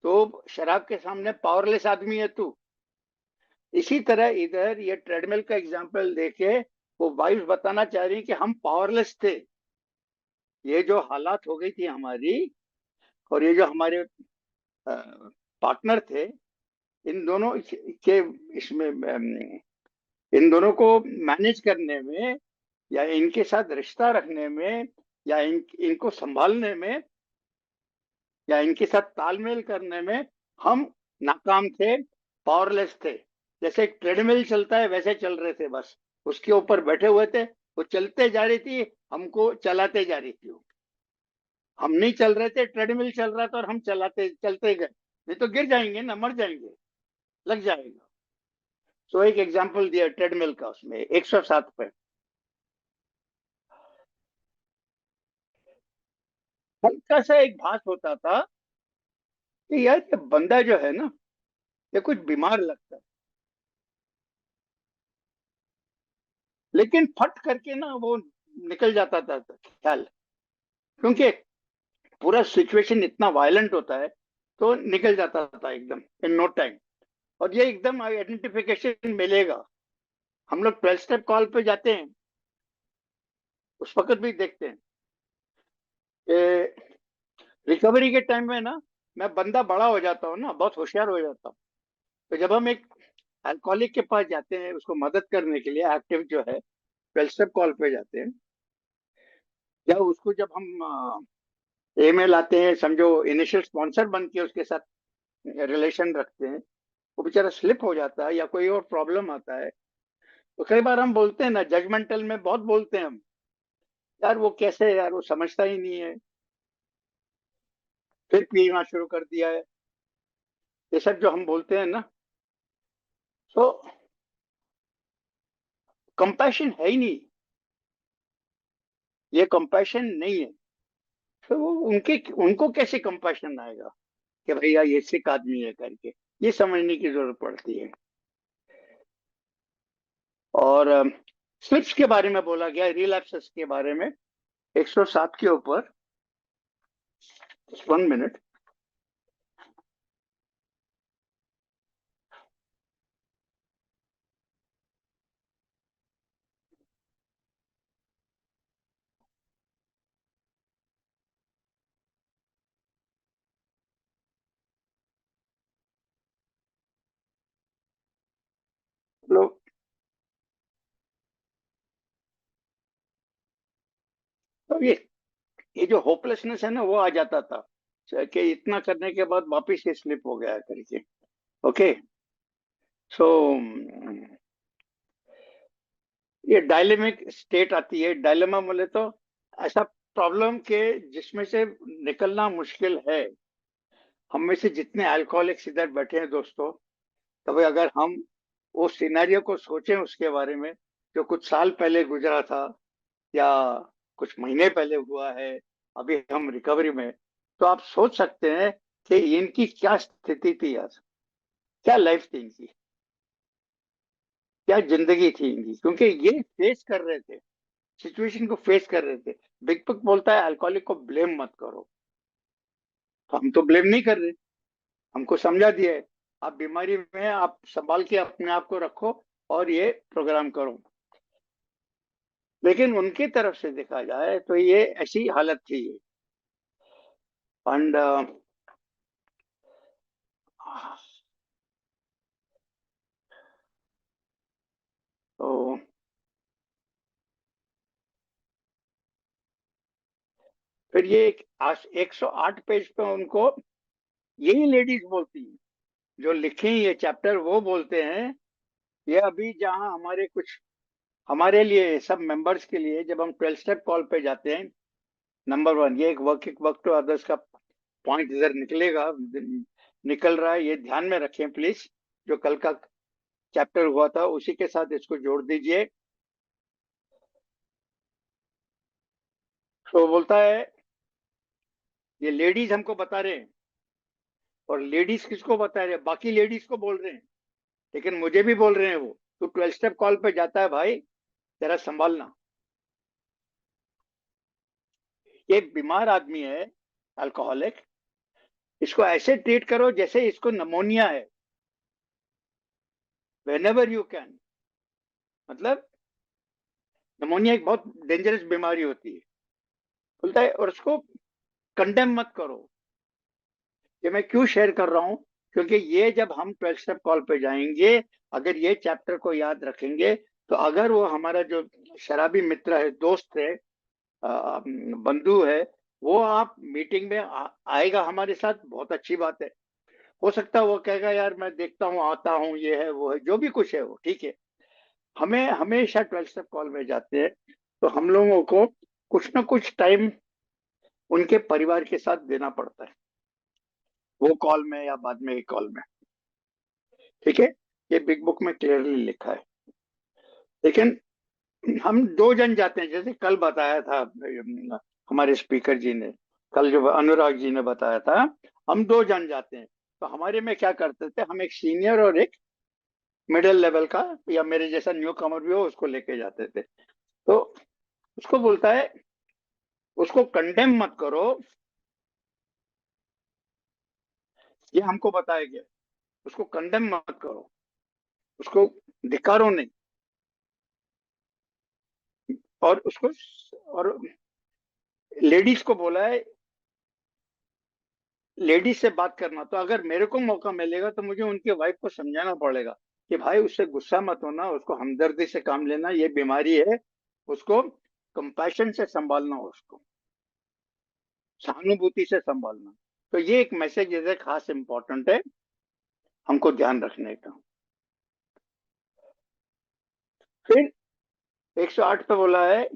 S2: तो शराब के सामने पावरलेस आदमी है तू। इसी तरह इधर ये ट्रेडमिल का एग्जांपल देके वो वाइफ बताना चाह रही कि हम पावरलेस थे। ये जो हालात हो गई थी हमारी, और ये जो हमारे पार्टनर थे, इन दोनों के इसमें इन दोनों को मैनेज करने में या इनके साथ रिश्ता रखने में या इनको संभालने में या इनके साथ तालमेल करने में हम नाकाम थे, पावरलेस थे। जैसे एक ट्रेडमिल चलता है वैसे चल रहे थे, बस उसके ऊपर बैठे हुए थे, वो चलते जा रही थी, हमको चलाते जा रही थी। हम नहीं चल रहे थे, ट्रेडमिल चल रहा था और हम चलते गए, नहीं तो गिर जाएंगे ना, मर जाएंगे, लग जाएगा। तो एक एग्जांपल दिया ट्रेडमिल का, उसमें 107 पे हल्का सा एक भास होता था कि यार ये बंदा जो है ना, ये कुछ बीमार लगता है, लेकिन फट करके ना वो निकल जाता था ख्याल, क्योंकि पूरा सिचुएशन इतना वायलेंट होता है, तो निकल जाता था एकदम इन नो टाइम। और ये एकदम आइडेंटिफिकेशन मिलेगा। हम लोग 12 स्टेप कॉल पे जाते हैं, उस वक्त भी देखते हैं कि रिकवरी के टाइम में ना, मैं बंदा बड़ा हो जाता हूँ ना, बहुत होशियार हो जाता हूँ। तो जब हम एक अल्कोहलिक के पास जाते हैं उसको मदद करने के लिए, एक्टिव जो है 12 स्टेप कॉल पे जाते हैं, या उसको जब हम ईमेल आते हैं, समझो इनिशियल स्पॉन्सर बन के उसके साथ रिलेशन रखते हैं, वो बेचारा स्लिप हो जाता है या कोई और प्रॉब्लम आता है, तो कई बार हम बोलते हैं ना, जजमेंटल में बहुत बोलते हैं हम, यार वो कैसे, यार वो समझता ही नहीं है, फिर पीना शुरू कर दिया है, ये सब जो हम बोलते हैं ना, तो कंपैशन है ही नहीं, ये कंपैशन नहीं है। तो वो उनके उनको कैसे कंपैशन आएगा कि भैया ये सिक आदमी है करके, ये समझने की जरूरत पड़ती है। और स्लिप्स के बारे में बोला गया, रिलैप्सेस के बारे में 107 के ऊपर, 1 मिनट। लोग, तो ये जो होपलेसनेस है ना, वो आ जाता था कि इतना करने के बाद वापिस ये स्लिप हो गया करके। ओके, सो ये डायलेमिक स्टेट आती है। डायलेमा बोले तो ऐसा प्रॉब्लम के जिसमें से निकलना मुश्किल है। हम में से जितने अल्कोहलिक्स इधर बैठे हैं दोस्तों, तभी अगर हम उस सिनेरियो को सोचें, उसके बारे में जो कुछ साल पहले गुजरा था या कुछ महीने पहले हुआ है, अभी हम रिकवरी में, तो आप सोच सकते हैं कि इनकी क्या स्थिति थी यार, क्या लाइफ थी इनकी, क्या जिंदगी थी इनकी, क्योंकि ये फेस कर रहे थे, सिचुएशन को फेस कर रहे थे। बिग बुक बोलता है अल्कोहलिक को ब्लेम मत करो, तो हम तो ब्लेम नहीं कर रहे, हमको समझा दिया है आप बीमारी में हैं, आप संभाल के अपने आप को रखो और ये प्रोग्राम करो। लेकिन उनकी तरफ से देखा जाए तो ये ऐसी हालत थी। एंड तो फिर ये 108 पेज पे उनको यही लेडीज बोलती हैं, जो लिखे ये चैप्टर, वो बोलते हैं ये अभी जहां हमारे कुछ, हमारे लिए सब मेंबर्स के लिए जब हम 12 स्टेप कॉल पे जाते हैं, नंबर वन, ये एक वर्क टू अदर्स का पॉइंट इधर निकलेगा, निकल रहा है, ये ध्यान में रखें प्लीज। जो कल का चैप्टर हुआ था उसी के साथ इसको जोड़ दीजिए। तो बोलता है ये लेडीज हमको बता रहे हैं, और लेडीज किसको बता रहे हैं, बाकी लेडीज को बोल रहे हैं, लेकिन मुझे भी बोल रहे हैं वो, तू 12 स्टेप कॉल पे जाता है भाई, जरा संभालना, ये बीमार आदमी है अल्कोहलिक, इसको ऐसे ट्रीट करो जैसे इसको नमोनिया है, वेन एवर यू कैन। मतलब नमोनिया एक बहुत डेंजरस बीमारी होती है, बोलता है, और उसको कंडेम मत करो। ये मैं क्यों शेयर कर रहा हूं, क्योंकि ये जब हम 12 स्टेप कॉल पे जाएंगे, अगर ये चैप्टर को याद रखेंगे, तो अगर वो हमारा जो शराबी मित्र है, दोस्त है, बंधु है, वो आप मीटिंग में आएगा हमारे साथ, बहुत अच्छी बात है। हो सकता है वो कहेगा यार मैं देखता हूँ, आता हूँ, ये है वो है, जो भी कुछ है वो ठीक है। हमें हमेशा 12 स्टेप कॉल में जाते हैं तो हम लोगों को कुछ ना कुछ टाइम उनके परिवार के साथ देना पड़ता है, वो कॉल में या बाद में कॉल में, ठीक है। ये बिग बुक में क्लियरली लिखा है। लेकिन हम 2 जन जाते हैं, जैसे कल बताया था हमारे स्पीकर जी ने, कल जो अनुराग जी ने बताया था, हम 2 जन जाते हैं। तो हमारे में क्या करते थे, हम एक सीनियर और एक मिडिल लेवल का या मेरे जैसा न्यू कमर भी हो उसको लेके जाते थे। तो उसको बोलता है, उसको कंडेम मत करो, ये हमको बताया गया, उसको कंडेम मत करो, उसको धिक्कारो नहीं, और उसको, और लेडीज को बोला है लेडीज से बात करना। तो अगर मेरे को मौका मिलेगा तो मुझे उनकी वाइफ को समझाना पड़ेगा कि भाई उससे गुस्सा मत होना, उसको हमदर्दी से काम लेना, ये बीमारी है, उसको कंपैशन से संभालना, उसको सहानुभूति से संभालना। तो ये एक मैसेज है खास इंपॉर्टेंट है हमको ध्यान रखने का। फिर 108 पे बोला है,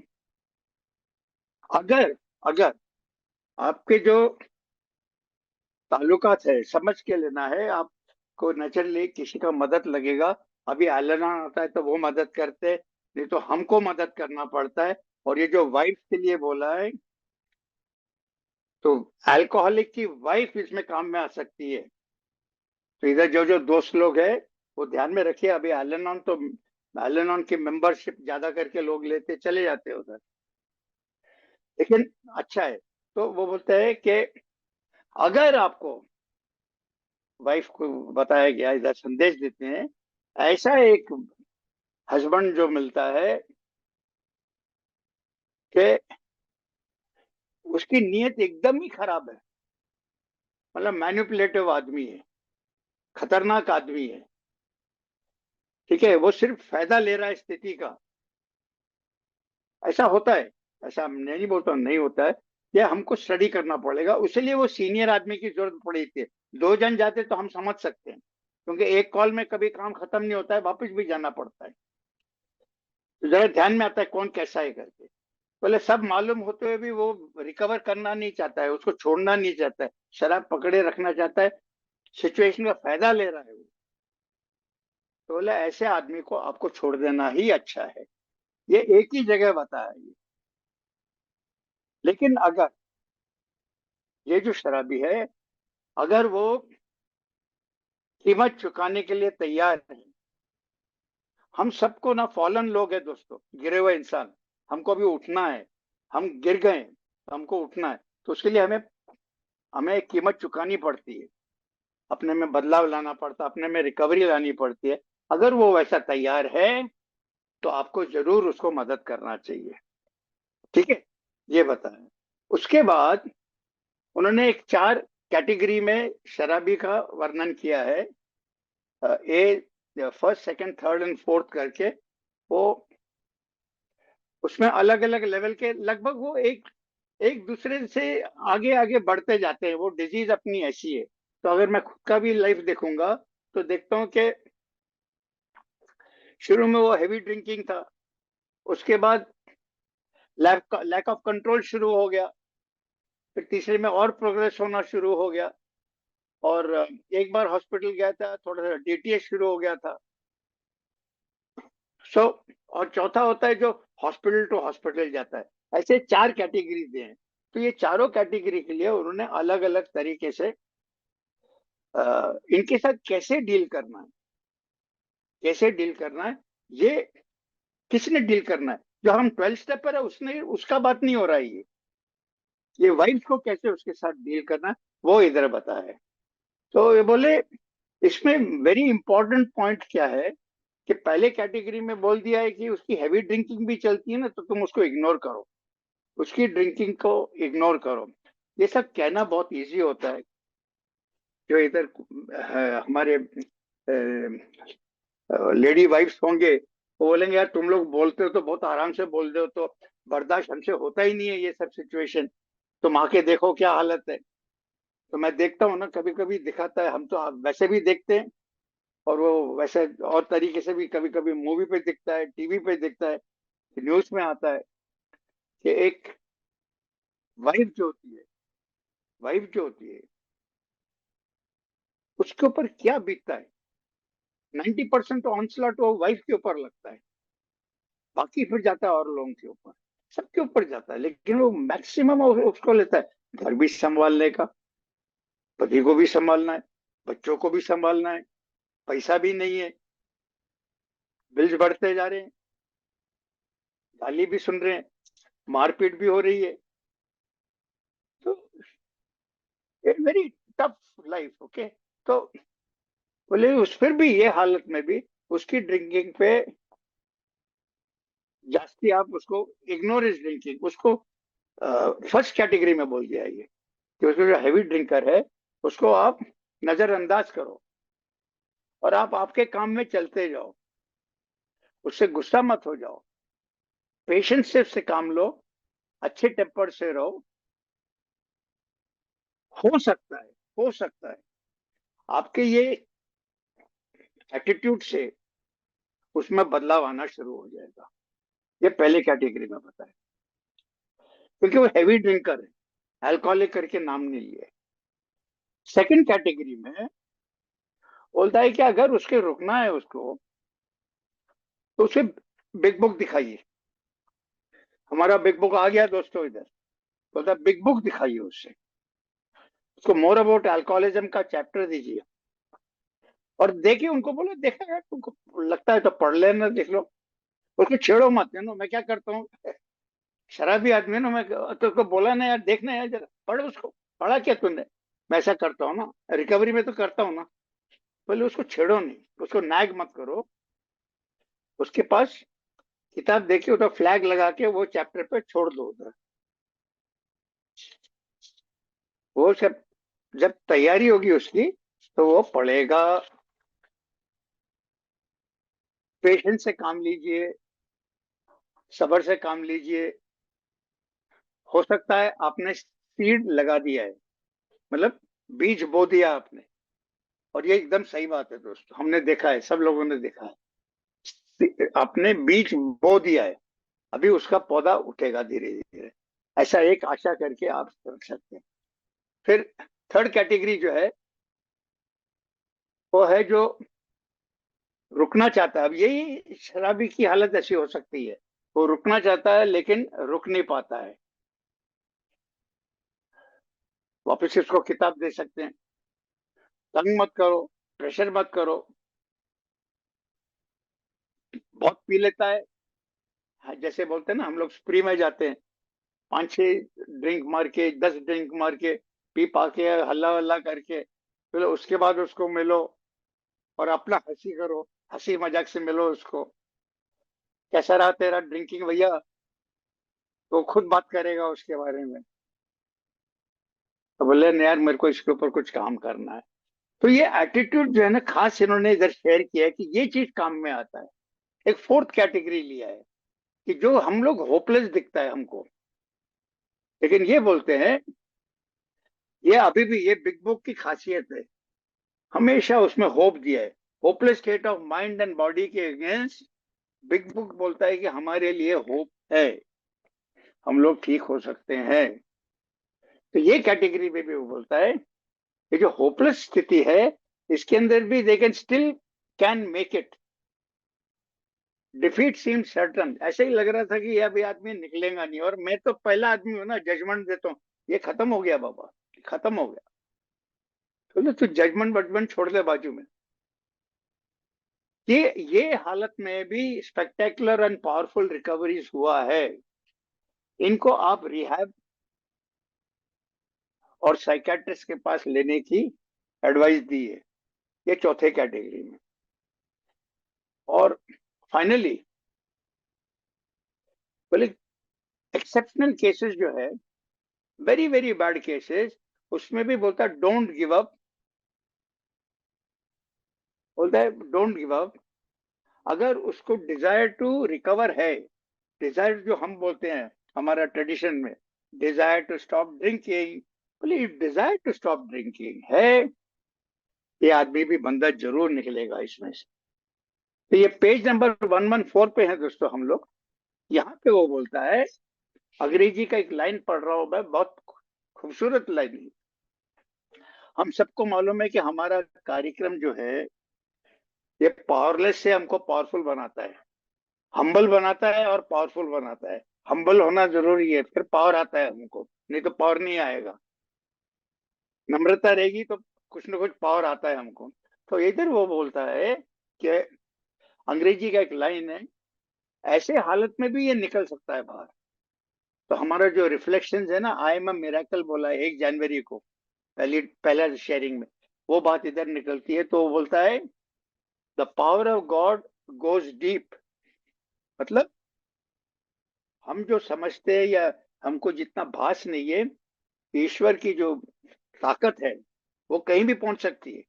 S2: अगर अगर आपके जो ताल्लुकात है, समझ के लेना है, आपको नेचुरली किसी का मदद लगेगा, अभी आलना आता है तो वो मदद करते, नहीं तो हमको मदद करना पड़ता है। और ये जो वाइफ के लिए बोला है, तो अल्कोहलिक की वाइफ इसमें काम में आ सकती है। तो इधर जो जो दोस्त लोग हैं वो ध्यान में रखिए। अभी एलेनॉन तो, एलेनॉन की मेंबरशिप ज्यादा करके लोग लेते चले जाते हैं उधर, लेकिन अच्छा है। तो वो बोलते हैं कि अगर आपको, वाइफ को बताया गया, इधर संदेश देते हैं, ऐसा एक हस्बैंड जो मिलता है कि उसकी नीयत एकदम ही खराब है, मतलब मैनिपुलेटिव आदमी है, खतरनाक आदमी है, ठीक है, वो सिर्फ फायदा ले रहा है स्थिति का, ऐसा होता है। ऐसा मैं नहीं बोलता हूँ नहीं होता है, ये हमको स्टडी करना पड़ेगा। उसलिए वो सीनियर आदमी की जरूरत पड़ी थी। 2 जन जाते तो हम समझ सकते हैं, क्योंकि एक कॉल में कभी काम खत्म नहीं होता है, वापस भी जाना पड़ता है। तो जरा ध्यान में आता है कौन कैसा है करके। बोले सब मालूम होते हुए भी वो रिकवर करना नहीं चाहता है, उसको छोड़ना नहीं चाहता है, शराब पकड़े रखना चाहता है, सिचुएशन का फायदा ले रहा है वो। तो बोले ऐसे आदमी को आपको छोड़ देना ही अच्छा है। ये एक ही जगह बताया ये। लेकिन अगर ये जो शराबी है, अगर वो कीमत चुकाने के लिए तैयार है, हम सबको ना फॉलन लोग है दोस्तों, गिरे हुए इंसान, हमको अभी उठना है, हम गिर गए, तो हमको उठना है, तो उसके लिए हमें हमें एक कीमत चुकानी पड़ती है, अपने में बदलाव लाना पड़ता है, अपने में रिकवरी लानी पड़ती है। अगर वो वैसा तैयार है तो आपको जरूर उसको मदद करना चाहिए, ठीक है। ये बताएं। उसके बाद उन्होंने एक 4 कैटेगरी में शराबी का वर्णन किया है, A first second third and fourth करके। वो उसमें अलग अलग लेवल के लगभग वो एक एक दूसरे से आगे आगे बढ़ते जाते हैं, वो डिजीज अपनी ऐसी है। तो अगर मैं खुद का भी लाइफ देखूंगा तो देखता हूँ कि शुरू में वो हैवी ड्रिंकिंग था, उसके बाद लैक ऑफ कंट्रोल शुरू हो गया, फिर तीसरे में और प्रोग्रेस होना शुरू हो गया, और एक बार हॉस्पिटल गया था, थोड़ा सा डीटीएस शुरू हो गया था। सो और चौथा होता है जो हॉस्पिटल टू हॉस्पिटल जाता है। ऐसे 4 कैटेगरी दिए हैं। तो ये चारों कैटेगरी के लिए उन्होंने अलग अलग तरीके से इनके साथ कैसे डील करना है, कैसे डील करना है, ये किसने डील करना है। जो हम 12 स्टेप पर है उसने, उसका बात नहीं हो रहा है ये वाइफ को कैसे उसके साथ डील करना है, वो इधर बताया है। तो ये बोले इसमें वेरी इंपॉर्टेंट पॉइंट क्या है कि पहले कैटेगरी में बोल दिया है कि उसकी हैवी ड्रिंकिंग भी चलती है ना, तो तुम उसको इग्नोर करो, उसकी ड्रिंकिंग को इग्नोर करो। ये सब कहना बहुत इजी होता है। जो इधर हमारे लेडी वाइफ्स होंगे वो बोलेंगे यार तुम लोग बोलते हो तो बहुत आराम से बोल रहे हो, तो बर्दाश्त हमसे होता ही नहीं है ये सब सिचुएशन, तुम आके देखो क्या हालत है। तो मैं देखता हूँ ना, कभी कभी दिखाता है, हम तो वैसे भी देखते हैं, और वो वैसे और तरीके से भी कभी कभी मूवी पे दिखता है, टीवी पे दिखता है, न्यूज में आता है कि एक वाइफ जो होती है, वाइफ जो होती है उसके ऊपर क्या बीतता है। 90% तो ऑनस्लॉट वो वाइफ के ऊपर लगता है, बाकी फिर जाता है और लोगों के ऊपर, सबके ऊपर जाता है, लेकिन वो मैक्सिमम उसको लेता है। घर भी संभालने का, पति को भी संभालना है, बच्चों को भी संभालना है, पैसा भी नहीं है, बिल्स बढ़ते जा रहे हैं, गाली भी सुन रहे हैं, मारपीट भी हो रही है। तो वेरी टफ लाइफ। ओके, तो बोले उस फिर भी ये हालत में भी उसकी ड्रिंकिंग पे जास्ती आप उसको इग्नोर इज ड्रिंकिंग, उसको फर्स्ट कैटेगरी में बोल दिया ये कि उसको जो हैवी ड्रिंकर है उसको आप नजरअंदाज करो, और आप आपके काम में चलते जाओ, उससे गुस्सा मत हो जाओ, पेशेंस से उससे काम लो, अच्छे टेम्पर से रहो। हो सकता है, हो सकता है आपके ये एटीट्यूड से उसमें बदलाव आना शुरू हो जाएगा। ये पहले कैटेगरी में बताया, क्योंकि वो हैवी ड्रिंकर है, अल्कोहलिक करके नाम नहीं लिया। सेकंड कैटेगरी में बोलता है कि अगर उसके रुकना है उसको, तो उसे बिग बुक दिखाइए। हमारा बिग बुक आ गया दोस्तों इधर, बोलता है बिग बुक दिखाइए उससे, उसको मोर अबाउट अल्कोहलिज्म का चैप्टर दीजिए, और देखिए उनको बोलो देखा यार तुमको लगता है तो पढ़ लेना, देख लो, उसको छेड़ो मत। ना मैं क्या करता हूँ, शराबी आदमी है ना, मैं तो उसको बोला ना यार, देखना यार जरा पढ़ उसको, पढ़ा क्या तूने। मैं ऐसा करता हूँ ना, रिकवरी में तो करता हूँ ना। बोले उसको छेड़ो नहीं, उसको नैग मत करो, उसके पास किताब देखिए तो फ्लैग लगा के वो चैप्टर पे छोड़ दो उधर। वो सब जब तैयारी होगी उसकी तो वो पढ़ेगा। पेशेंस से काम लीजिए, सब्र से काम लीजिए। हो सकता है आपने सीड लगा दिया है, मतलब बीज बो दिया आपने, और ये एकदम सही बात है दोस्तों, हमने देखा है, सब लोगों ने देखा है, आपने बीज बो दिया है, अभी उसका पौधा उठेगा धीरे धीरे, ऐसा एक आशा करके आप रख सकते हैं। फिर थर्ड कैटेगरी जो है वो है जो रुकना चाहता है। अब यही शराबी की हालत ऐसी हो सकती है, वो रुकना चाहता है लेकिन रुक नहीं पाता है। वापस इसको किताब दे सकते हैं, तंग मत करो, प्रेशर मत करो। बहुत पी लेता है, हाँ, जैसे बोलते हैं ना हम लोग स्प्री में जाते हैं, 5-6 ड्रिंक मार के, 10 ड्रिंक मार के, पी पा के हल्ला वल्ला करके, फिर उसके बाद उसको मिलो और अपना हंसी करो, हंसी मजाक से मिलो उसको, कैसा रहा तेरा ड्रिंकिंग भैया, तो खुद बात करेगा उसके बारे में। तो बोले नहीं यार मेरे को इसके ऊपर कुछ काम करना है। तो ये एटीट्यूड जो है ना, खास इन्होंने इधर शेयर किया है कि ये चीज काम में आता है। एक फोर्थ कैटेगरी लिया है कि जो हम लोग होपलेस दिखता है हमको, लेकिन ये बोलते हैं, ये अभी भी ये बिग बुक की खासियत है, हमेशा उसमें होप दिया है। Hopeless state of mind and body के अगेंस्ट बिग बुक बोलता है कि हमारे लिए होप है, हम लोग ठीक हो सकते हैं। तो ये कैटेगरी में भी वो बोलता है ये जो होपलेस स्थिति है, इसके अंदर भी they can still can make it, defeat seem certain. ऐसे ही लग रहा था कि ये अभी आदमी निकलेगा नहीं, और मैं तो पहला आदमी हूं ना जजमेंट देता हूँ, ये खत्म हो गया बाबा, खत्म हो गया। तो तू जजमेंट वजमेंट छोड़ दे बाजू में। ये हालत में भी स्पेक्टेकुलर एंड पावरफुल रिकवरीज हुआ है। इनको आप रिहैब और साइकेट्रिस्ट के पास लेने की एडवाइस दी है, ये चौथे कैटेगरी में। और फाइनली बोले एक्सेप्शनल केसेस जो है, वेरी वेरी बैड केसेस, उसमें भी बोलता है डोंट गिव अप, बोलता है डोंट गिव अप, अगर उसको डिजायर टू रिकवर है, डिजायर जो हम बोलते हैं हमारा ट्रेडिशन में, डिजायर टू स्टॉप ड्रिंकिंग, बोले डिजायर टू स्टॉप ड्रिंकिंग है, ये आदमी भी बंदा जरूर निकलेगा इसमें से। तो ये पेज नंबर 114 पे है दोस्तों हम लोग। यहाँ पे वो बोलता है, अंग्रेजी का एक लाइन पढ़ रहा हूं मैं, बहुत खूबसूरत लाइन है। हम सबको मालूम है कि हमारा कार्यक्रम जो है ये पावरलेस से हमको पावरफुल बनाता है, हम्बल बनाता है और पावरफुल बनाता है। हम्बल होना जरूरी है, फिर पावर आता है हमको, नहीं तो पावर नहीं आएगा। नम्रता रहेगी तो कुछ ना कुछ पावर आता है हमको। तो इधर वो बोलता है कि अंग्रेजी का एक लाइन है, ऐसे हालत में भी ये निकल सकता है बाहर। तो हमारा जो रिफ्लेक्शन है ना, आई एम अ मिरेकल बोला है 1 जनवरी को, पहला शेयरिंग में, वो बात इधर निकलती है। तो वो बोलता है the power of God goes deep, मतलब हम जो समझते हैं या हमको जितना भास नहीं है, ईश्वर की जो ताकत है वो कहीं भी पहुंच सकती है,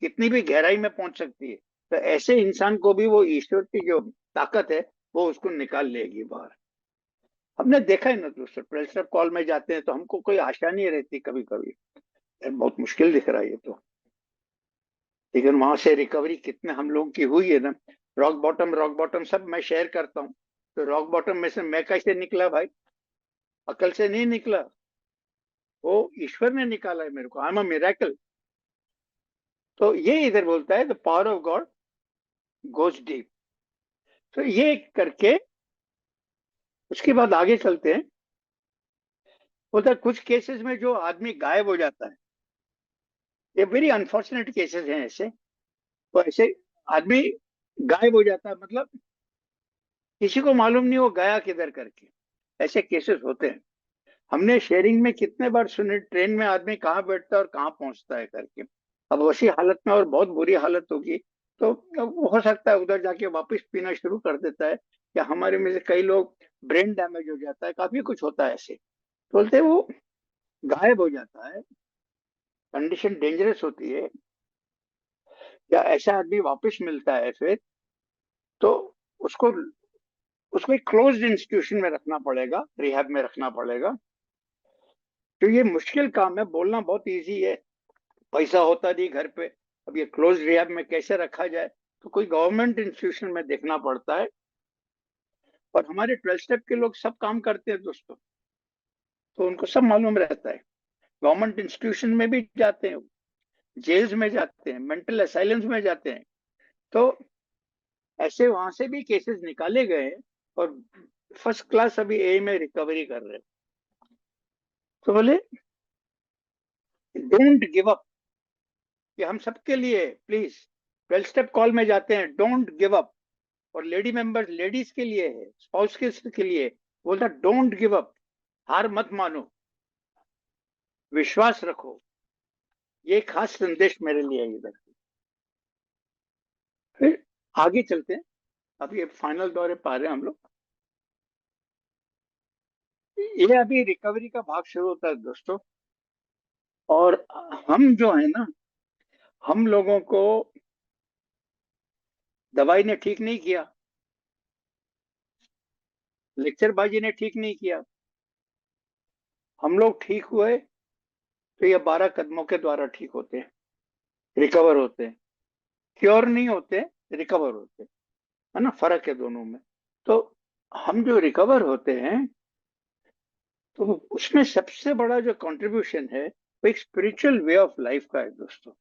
S2: कितनी भी गहराई में पहुंच सकती है। तो ऐसे इंसान को भी वो ईश्वर की जो ताकत है वो उसको निकाल लेगी बाहर। हमने देखा है ना दोस्तों, प्रेशर कॉल में जाते हैं तो हमको कोई आशा नहीं रहती कभी कभी, यार बहुत मुश्किल दिख रहा है ये तो, लेकिन वहां से रिकवरी कितने हम लोगों की हुई है ना। रॉक बॉटम सब मैं शेयर करता हूँ। तो रॉक बॉटम में से मैं कैसे निकला भाई? अकल से नहीं निकला, वो ईश्वर ने निकाला है मेरे को, आई एम अ मिरेकल। तो ये इधर बोलता है the power of God goes deep. तो ये करके उसके बाद आगे चलते हैं। बोलता है कुछ केसेस में जो आदमी गायब हो जाता है, ये वेरी अनफॉर्चुनेट केसेस हैं ऐसे। तो ऐसे आदमी गायब हो जाता है, मतलब किसी को मालूम नहीं वो गया किधर करके, ऐसे केसेस होते हैं। हमने शेयरिंग में कितने बार सुने, ट्रेन में आदमी कहाँ बैठता है और कहाँ पहुंचता है करके। अब उसी हालत में और बहुत बुरी हालत होगी तो हो सकता है उधर जाके वापस पीना शुरू कर देता है, या हमारे में से कई लोग ब्रेन डैमेज हो जाता है, काफी कुछ होता है ऐसे। तो बोलते हैं वो गायब हो जाता है, कंडीशन डेंजरस होती है, या ऐसा आदमी वापस मिलता है फिर, तो उसको उसको एक क्लोज्ड इंस्टीट्यूशन में रखना पड़ेगा, रिहैब में रखना पड़ेगा। तो ये मुश्किल काम है, बोलना बहुत इजी है, पैसा होता नहीं घर पे। अब ये क्लोज रिहैब में कैसे रखा जाए, तो कोई गवर्नमेंट इंस्टीट्यूशन में देखना पड़ता है। और हमारे 12 स्टेप के लोग सब काम करते हैं दोस्तों, तो उनको सब मालूम रहता है। गवर्नमेंट इंस्टीट्यूशन में भी जाते हैं, जेल्स में जाते हैं, मेंटल असाइलम्स में जाते हैं। तो ऐसे वहां से भी केसेस निकाले गए हैं, और फर्स्ट क्लास अभी ए में रिकवरी कर रहे हैं। तो बोले डोंट गिव अप, ये हम सबके लिए प्लीज। 12 स्टेप कॉल में जाते हैं, डोंट गिव अप। और लेडी मेंबर्स, लेडीज के लिए है, स्पाउस के लिए बोलता डोंट गिव अप, हार मत मानो, विश्वास रखो। ये खास संदेश मेरे लिए है इधर। फिर आगे चलते हैं, अभी फाइनल दौरे पा रहे हैं हम लोग। ये अभी रिकवरी का भाग शुरू होता है दोस्तों। और हम जो है ना, हम लोगों को दवाई ने ठीक नहीं किया, लेक्चरबाजी ने ठीक नहीं किया। हम लोग ठीक हुए तो ये 12 कदमों के द्वारा ठीक होते हैं, रिकवर होते हैं। क्योर नहीं होते, रिकवर होते हैं, है ना, फर्क है दोनों में। तो हम जो रिकवर होते हैं, तो उसमें सबसे बड़ा जो कंट्रीब्यूशन है वो एक स्पिरिचुअल वे ऑफ लाइफ का है दोस्तों।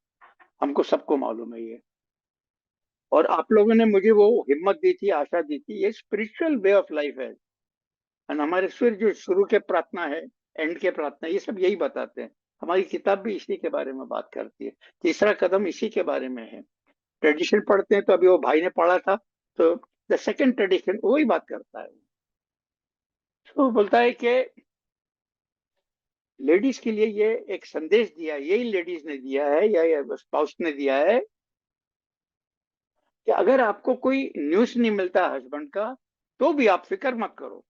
S2: हमको सबको मालूम है ये, और आप लोगों ने मुझे वो हिम्मत दी थी, आशा दी थी, ये स्पिरिचुअल वे ऑफ लाइफ है। और हमारे फिर जो शुरू के प्रार्थना है, एंड के प्रार्थना, ये सब यही बताते हैं। हमारी किताब भी इसी के बारे में बात करती है, तीसरा कदम इसी के बारे में है। ट्रेडिशन पढ़ते हैं तो अभी वो भाई ने पढ़ा था, तो द सेकंड ट्रेडिशन वही बात करता है। तो बोलता है कि लेडीज के लिए ये एक संदेश दिया, यही लेडीज ने दिया है या स्पाउस ने दिया है, कि अगर आपको कोई न्यूज नहीं मिलता हस्बैंड का, तो भी आप फिक्र मत करो,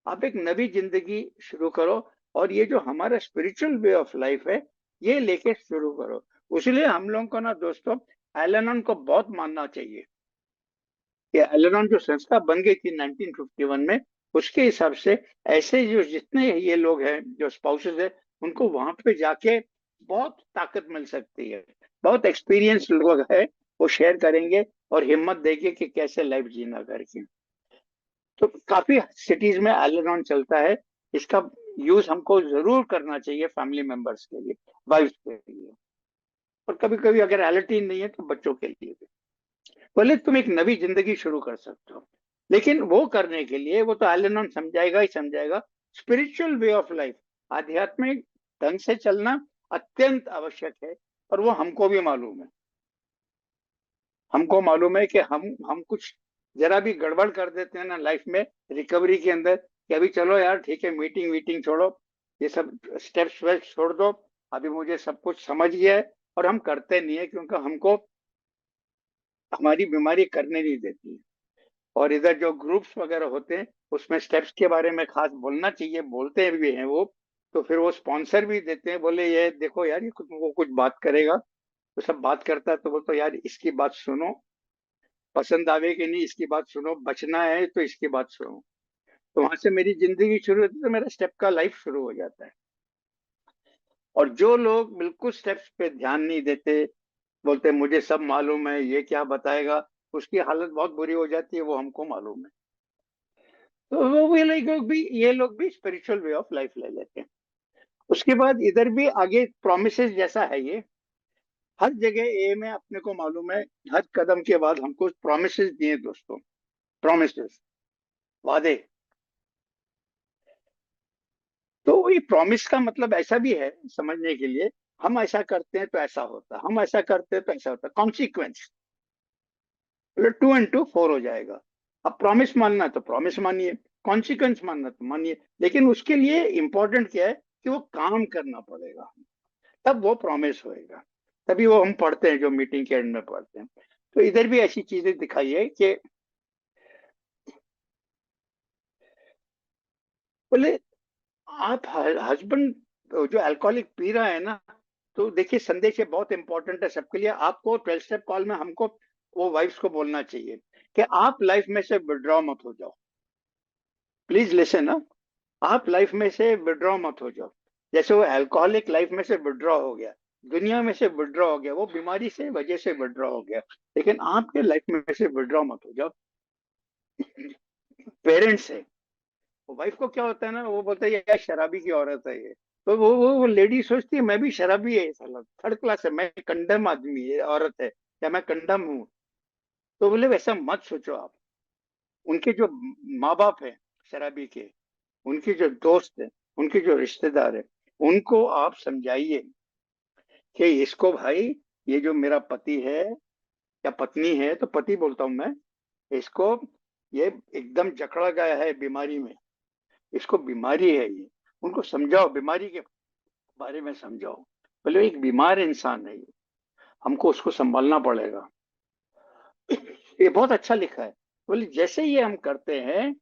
S2: आप एक नवी जिंदगी शुरू करो। और ये जो हमारा स्पिरिचुअल वे ऑफ लाइफ है, ये लेके शुरू करो। इसलिए हम लोगों को ना दोस्तों, एलेनन को बहुत मानना चाहिए। कि एल जो संस्था बन गई थी 1951 में, उसके हिसाब से ऐसे जो जितने ये लोग हैं जो स्पाउसेस है, उनको वहां पे जाके बहुत ताकत मिल सकती है। बहुत एक्सपीरियंस लोग है, वो शेयर करेंगे और हिम्मत देंगे कि कैसे लाइफ जीना करके। तो काफी सिटीज में एल चलता है। इसका यूज हमको जरूर करना चाहिए फैमिली मेंबर्स के लिए, वाइफ के लिए, और कभी कभी अगर एलर्टीन नहीं है तो बच्चों के लिए भी। बोले तुम एक नई जिंदगी शुरू कर सकते हो, लेकिन वो करने के लिए वो तो एल समझाएगा ही समझाएगा। स्पिरिचुअल वे ऑफ लाइफ, आध्यात्मिक ढंग से चलना अत्यंत आवश्यक है, और वो हमको भी मालूम है। हमको मालूम है कि हम कुछ जरा भी गड़बड़ कर देते हैं ना लाइफ में, रिकवरी के अंदर, कि अभी चलो यार ठीक है, मीटिंग वीटिंग छोड़ो, ये सब स्टेप्स वेप्स छोड़ दो, अभी मुझे सब कुछ समझ गया है। और हम करते नहीं है क्योंकि हमको हमारी बीमारी करने नहीं देती है। और इधर जो ग्रुप्स वगैरह होते हैं उसमें स्टेप्स के बारे में खास बोलना चाहिए, बोलते भी हैं वो, तो फिर वो स्पॉन्सर भी देते हैं, बोले ये देखो यार, ये वो कुछ बात करेगा, तो सब बात करता है, तो बोलते यार इसकी बात सुनो, पसंद आवे कि नहीं इसकी बात सुनो, बचना है तो इसकी बात सुनो। तो वहां से मेरी जिंदगी शुरू होती है, तो मेरा स्टेप का लाइफ शुरू हो जाता है। और जो लोग बिल्कुल स्टेप्स पे ध्यान नहीं देते, बोलते मुझे सब मालूम है, ये क्या बताएगा, उसकी हालत बहुत बुरी हो जाती है, वो हमको मालूम है। तो वो ये लोग भी स्पिरिचुअल वे ऑफ लाइफ ले लेते हैं। उसके बाद इधर भी आगे प्रोमिसेस जैसा है ये, हर जगह ए में अपने को मालूम है, हर कदम के बाद हमको प्रोमिसेस दिए दोस्तों, प्रोमिसेस, वादे। तो ये प्रॉमिस का मतलब ऐसा भी है समझने के लिए, हम ऐसा करते हैं तो ऐसा होता है, हम ऐसा करते हैं तो ऐसा होता है, कॉन्सिक्वेंस, 2 and 2 4 हो जाएगा। अब प्रॉमिस मानना है तो प्रॉमिस मानिए, कॉन्सिक्वेंस मानना तो मानिए, लेकिन उसके लिए इंपॉर्टेंट क्या है कि वो काम करना पड़ेगा, तब वो प्रॉमिस होएगा। तभी वो हम पढ़ते हैं जो मीटिंग के एंड में पढ़ते हैं। तो इधर भी ऐसी चीजें दिखाई है कि बोले आप हस्बैंड जो अल्कोहलिक पी रहा है ना, तो देखिए संदेश ये बहुत इंपॉर्टेंट है सबके लिए। आपको 12 स्टेप कॉल में हमको वो वाइफ्स को बोलना चाहिए कि आप लाइफ में से विड्रॉ मत हो जाओ, प्लीज लिसन ना। आप लाइफ में से विड्रॉ मत हो जाओ। जैसे वो अल्कोहलिक लाइफ में से विड्रॉ हो गया, दुनिया में से विड्रॉ हो गया, वो बीमारी से वजह से विड्रॉ हो गया, लेकिन आपके लाइफ में से विड्रॉ मत हो जाओ। पेरेंट्स है, वाइफ को क्या होता है ना, वो बोलता है यार शराबी की औरत है ये, तो वो लेडी सोचती है मैं भी शराबी है, साला थर्ड क्लास है, मैं कंडम आदमी है, औरत है, या मैं कंडम हूँ। तो बोले वैसा मत सोचो आप। उनके जो माँ बाप है शराबी के, उनके जो दोस्त है, उनके जो रिश्तेदार है, उनको आप समझाइए कि इसको भाई, ये जो मेरा पति है या पत्नी है, तो पति बोलता हूं मैं, इसको ये एकदम जकड़ा गया है बीमारी में, इसको बीमारी है ये। उनको समझाओ, बीमारी के बारे में समझाओ, बोले एक बीमार इंसान है ये, हमको उसको संभालना पड़ेगा। ये बहुत अच्छा लिखा है। बोले जैसे ये हम करते हैं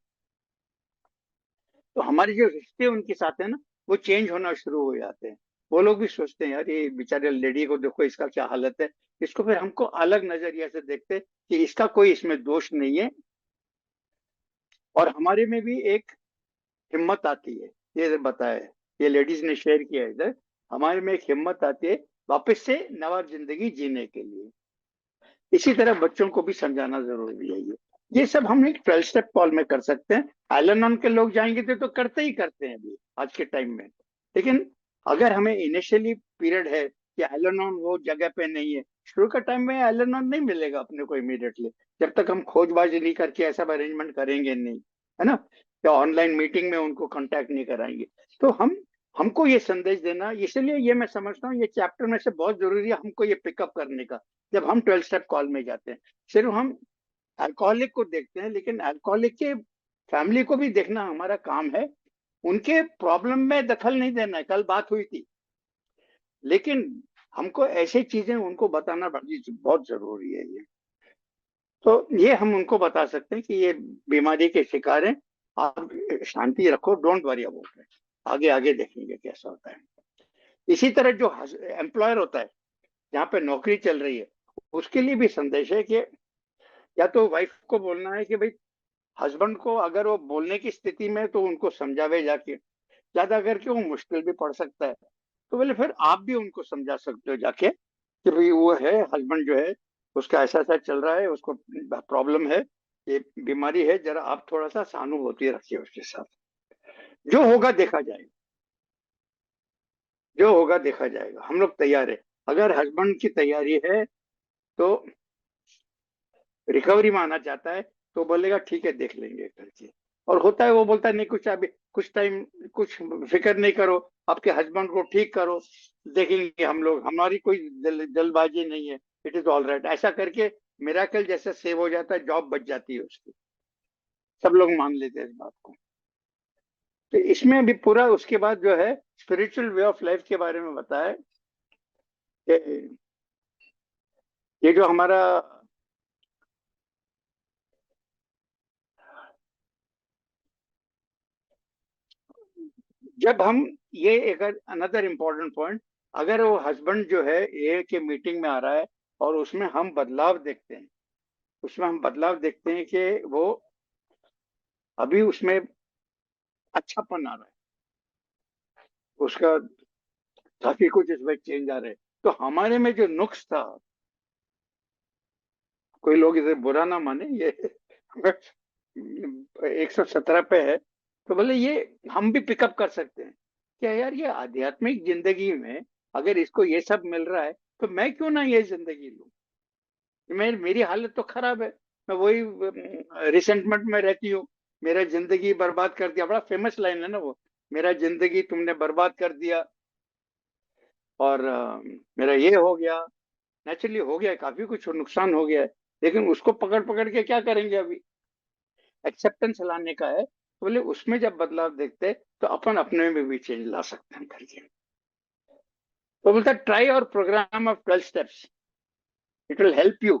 S2: तो हमारे जो रिश्ते उनके साथ है ना, वो चेंज होना शुरू हो जाते हैं। वो लोग भी सोचते हैं यार ये बेचारे लेडी को देखो, इसका क्या हालत है। इसको फिर हमको अलग नजरिया से देखते हैं कि इसका कोई इसमें दोष नहीं है, और हमारे में भी एक हिम्मत आती है। ये बताया है, ये लेडीज ने शेयर किया है इधर, हमारे में एक हिम्मत आती है वापस से नवा जिंदगी जीने के लिए। इसी तरह बच्चों को भी समझाना जरूरी है। ये सब हम एक 12 स्टेप कॉल में कर सकते हैं। एल के लोग जाएंगे तो करते ही करते हैं अभी आज के टाइम में। लेकिन अगर हमें इनिशियली पीरियड है कि एल वो जगह पे नहीं है, शुरू का टाइम में एल नहीं मिलेगा अपने को इमीडिएटली, जब तक हम खोजबाजी नहीं करके ऐसा अरेंजमेंट करेंगे नहीं, है ना, या ऑनलाइन मीटिंग में उनको कांटेक्ट नहीं कराएंगे। तो हमको ये संदेश देना, इसलिए ये मैं समझता हूँ ये चैप्टर में से बहुत जरूरी है हमको ये पिकअप करने का। जब हम 12 स्टेप कॉल में जाते हैं, सिर्फ हम अल्कोहलिक को देखते हैं, लेकिन अल्कोहलिक के फैमिली को भी देखना हमारा काम है। उनके प्रॉब्लम में दखल नहीं देना है, कल बात हुई थी, लेकिन हमको ऐसी चीजें उनको बताना बहुत जरूरी है ये। तो ये हम उनको बता सकते हैं कि ये बीमारी के शिकार हैं, आप शांति रखो, डोंट वरी अबाउट इट, आगे आगे देखेंगे कैसा होता है। इसी तरह जो एम्प्लॉयर होता है, जहाँ पे नौकरी चल रही है, उसके लिए भी संदेश है कि या तो वाइफ को बोलना है कि भाई हस्बैंड को अगर वो बोलने की स्थिति में तो उनको समझावे जाके, ज्यादा करके वो मुश्किल भी पड़ सकता है, तो बोले फिर आप भी उनको समझा सकते हो जाके कि भाई वो है हस्बैंड जो है उसका ऐसा ऐसा चल रहा है, उसको प्रॉब्लम है, ये बीमारी है, जरा आप थोड़ा सा सहानुभूति रखिए उसके साथ। जो होगा देखा जाएगा, जो होगा देखा जाएगा, हम लोग तैयार है। अगर हस्बैंड की तैयारी है तो रिकवरी में आना चाहता है तो बोलेगा ठीक है देख लेंगे करके, और होता है वो बोलता है नहीं कुछ अभी कुछ टाइम, कुछ फिक्र नहीं करो, आपके हस्बैंड को ठीक करो, देखेंगे हम लोग, हमारी कोई जल्दबाजी नहीं है, इट इज ऑल राइट, ऐसा करके मिराकल जैसा सेव हो जाता है, जॉब बच जाती है उसकी, सब लोग मान लेते हैं इस बात को। तो इसमें भी पूरा उसके बाद जो है स्पिरिचुअल वे ऑफ लाइफ के बारे में बताया कि ये जो हमारा जब हम ये एक अनदर इम्पोर्टेंट पॉइंट, अगर वो हस्बैंड जो है ए के मीटिंग में आ रहा है और उसमें हम बदलाव देखते हैं, उसमें हम बदलाव देखते हैं कि वो अभी उसमें अच्छापन आ रहा है, उसका काफी कुछ इसमें चेंज आ रहे हैं, तो हमारे में जो नुक्स था, कोई लोग इसे बुरा ना माने, ये 117 पे है, तो बोले ये हम भी पिकअप कर सकते हैं क्या यार, ये आध्यात्मिक जिंदगी में अगर इसको ये सब मिल रहा है तो मैं क्यों ना ये जिंदगी लूं, मेरी हालत तो खराब है, मैं वही रिसेंटमेंट में रहती हूँ, मेरा जिंदगी बर्बाद कर दिया, बड़ा फेमस लाइन है ना वो, मेरा जिंदगी तुमने बर्बाद कर दिया, और मेरा ये हो गया, नेचुरली हो गया, काफी कुछ नुकसान हो गया है, लेकिन उसको पकड़ पकड़ के क्या करेंगे, अभी एक्सेप्टेंस लाने का है, तो बोले उसमें जब बदलाव देखते तो अपन अपने में भी चेंज ला सकते हैं करके। तो बोलता ट्राई और program of 12 steps, it will help you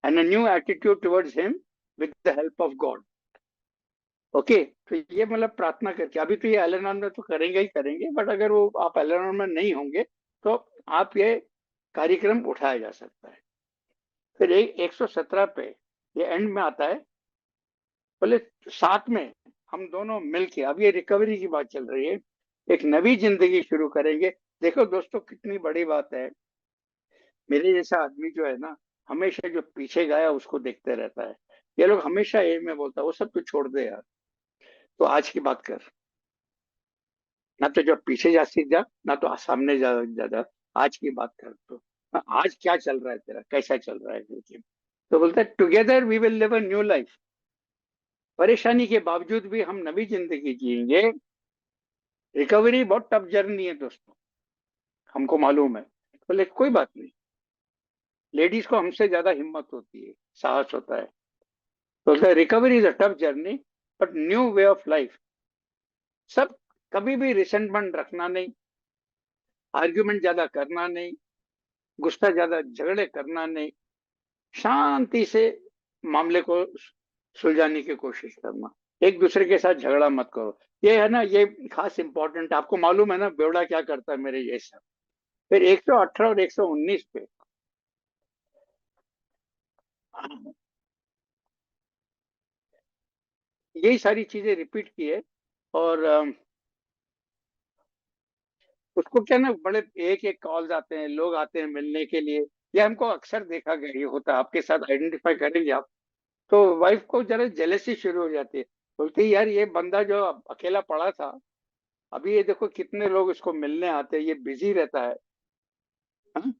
S2: and a new attitude towards him with the help of God. Okay, तो ये मतलब प्रार्थना करके, अभी तो ये एलेनॉन में तो करेंगे ही करेंगे, बट अगर वो आप एलेनॉन में नहीं होंगे तो आप ये कार्यक्रम उठाया जा सकता है। फिर 117 पे ये एंड में आता है, बोले साथ में हम दोनों मिलके, अब ये रिकवरी की बात चल रही है, एक नवी जिंदगी शुरू करेंगे। देखो दोस्तों कितनी बड़ी बात है, मेरे जैसा आदमी जो है ना, हमेशा जो पीछे गया उसको देखते रहता है, ये लोग हमेशा ये में बोलता है वो सब तो छोड़ दे यार, तो आज की बात कर, ना तो जो पीछे जा सीख जा, ना तो सामने जा, आज की बात कर, तो आज क्या चल रहा है तेरा, कैसा चल रहा है करके। तो बोलता है together we will live a new life, परेशानी के बावजूद भी हम नवी जिंदगी जिएंगे। रिकवरी बहुत टफ जर्नी है दोस्तों, हमको मालूम है, बोले कोई बात नहीं, लेडीज को हमसे ज्यादा हिम्मत होती है, साहस होता है, बोलता है recovery is a tough journey but new way of life. सब, कभी भी रिसेंटमेंट रखना नहीं, आर्ग्यूमेंट ज्यादा करना नहीं, गुस्सा ज्यादा झगड़े करना नहीं, शांति से मामले को सुलझाने की कोशिश करना, एक दूसरे के साथ झगड़ा मत करो, ये है ना, ये खास इंपॉर्टेंट, आपको मालूम है ना बेवड़ा क्या करता है मेरे जैसा। फिर 118 और 119 पे यही सारी चीजें रिपीट की है, और उसको क्या ना, बड़े एक एक कॉल्स आते हैं, लोग आते हैं मिलने के लिए, ये हमको अक्सर देखा गया, ये होता है आपके साथ, आइडेंटिफाई करेंगे आप, तो वाइफ को जरा जेलसी शुरू हो जाती है, बोलती है यार ये बंदा जो अकेला पड़ा था, अभी ये देखो कितने लोग इसको मिलने आते हैं, ये बिजी रहता है। हाँ?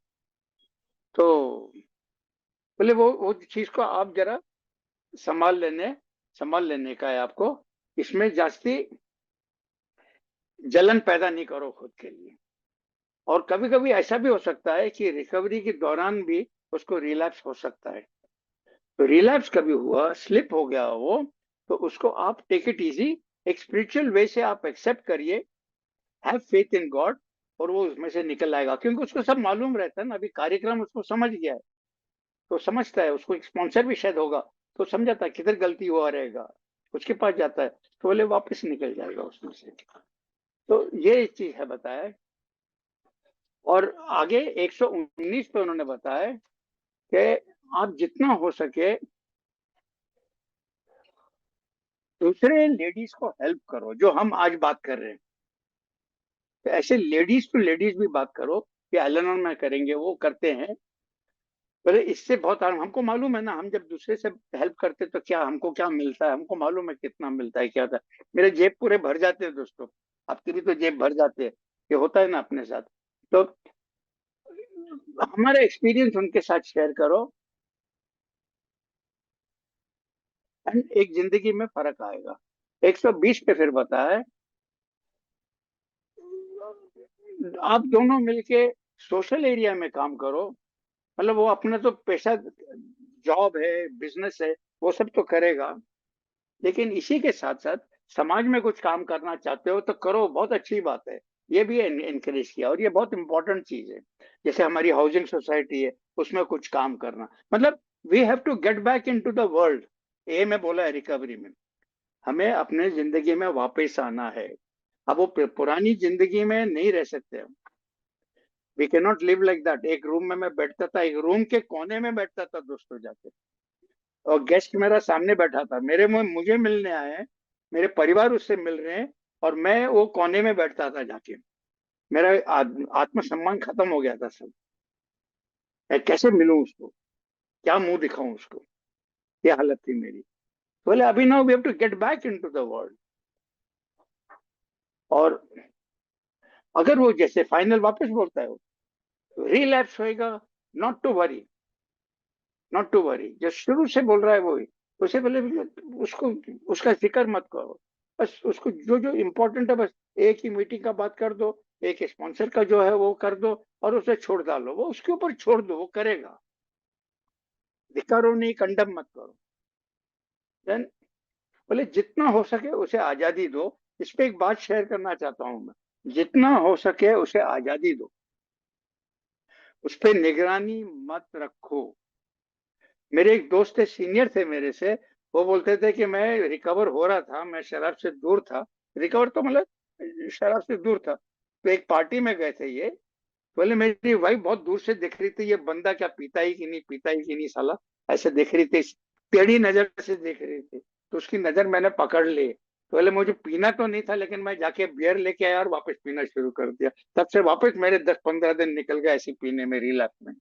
S2: तो बोले वो चीज को आप जरा संभाल लेने संभाल लेने का है आपको, इसमें जास्ती जलन पैदा नहीं करो खुद के लिए, और कभी कभी ऐसा भी हो सकता है कि रिकवरी के दौरान भी उसको रिलैप्स हो सकता है, तो रिलैप्स कभी हुआ, स्लिप हो गया वो, तो उसको आप टेक इट इजी, एक स्पिरिचुअल वे से आप एक्सेप्ट करिए, हैव फेथ इन गॉड, और वो उसमें से निकल आएगा, क्योंकि उसको सब मालूम रहता है ना, अभी कार्यक्रम उसको समझ गया है, तो समझता है, उसको एक स्पॉन्सर भी शायद होगा, तो समझाता है किधर गलती हुआ रहेगा, उसके पास जाता है तो बोले वापस निकल जाएगा उसमें से। तो ये एक चीज है बताया, और आगे 119 पे उन्होंने बताया कि आप जितना हो सके दूसरे लेडीज को हेल्प करो, जो हम आज बात कर रहे हैं। तो ऐसे लेडीज टू लेडीज भी बात करो कि एलन और मैं करेंगे, वो करते हैं। बोले इससे बहुत आराम, हमको मालूम है ना, हम जब दूसरे से हेल्प करते तो क्या हमको क्या मिलता है, हमको मालूम है कितना मिलता है, क्या था। मेरे जेब पूरे भर जाते हैं दोस्तों, आपके भी तो जेब भर जाते हैं, ये होता है ना अपने साथ। तो हमारा एक्सपीरियंस उनके साथ शेयर करो, एंड एक जिंदगी में फर्क आएगा। 120 पे फिर बताया, आप दोनों मिलके सोशल एरिया में काम करो। मतलब वो अपना तो पेशा, जॉब है, बिजनेस है, वो सब तो करेगा, लेकिन इसी के साथ साथ समाज में कुछ काम करना चाहते हो तो करो, बहुत अच्छी बात है। ये भी इनकरेज किया, और ये बहुत इंपॉर्टेंट चीज है। जैसे हमारी हाउसिंग सोसाइटी है, उसमें कुछ काम करना, मतलब we have to get back in to the world. ये मैं बोला है रिकवरी में, हमें अपने जिंदगी में वापस आना है। अब वो पुरानी जिंदगी में नहीं रह सकते हम। We can not live like that. एक रूम में मैं बैठता था, एक रूम के कोने में बैठता था दोस्तों जाके, और गेस्ट मेरा सामने बैठा था, मेरे मुझे मिलने आए हैं, मेरे परिवार उससे मिल रहे हैं, और मैं वो कोने में बैठता था जाके। मेरा आत्मसम्मान खत्म हो गया था सब। मैं कैसे मिलूं उसको, क्या मुंह दिखाऊं उसको, ये हालत थी मेरी। बोले अभी now we have to get back into the world. और अगर वो जैसे फाइनल वापस बोलता है, रिलैप्स होएगा, not to worry, not to worry, जो शुरू से बोल रहा है वो ही। उसे पहले उसको, उसका जिक्र मत करो, बस उसको जो जो इम्पोर्टेंट है बस एक ही मीटिंग का बात कर दो, एक स्पॉन्सर का जो है वो कर दो, और उसे छोड़ डालो, वो उसके ऊपर छोड़ दो, वो करेगा। धिक्कारो नहीं, कंडम मत करो। देन बोले जितना हो सके उसे आजादी दो। इस पे एक बात शेयर करना चाहता हूं मैं, जितना हो सके उसे आजादी दो, उस पर निगरानी मत रखो। मेरे एक दोस्त थे, सीनियर थे मेरे से, वो बोलते थे कि मैं रिकवर हो रहा था, मैं शराब से दूर था, रिकवर तो मतलब शराब से दूर था, तो एक पार्टी में गए थे ये। बोले मेरी वाइफ बहुत दूर से देख रही थी, ये बंदा क्या पीता ही कि नहीं, पीता ही कि नहीं साला, ऐसे देख रही थी, टेढ़ी नजर से देख रही थी। तो उसकी नजर मैंने पकड़ ली, तो बोले मुझे पीना तो नहीं था, लेकिन मैं जाके बियर लेके आया और वापस पीना शुरू कर दिया। तब से वापस मेरे 10-15 दिन निकल गए ऐसे पीने में, रिलैप्स में।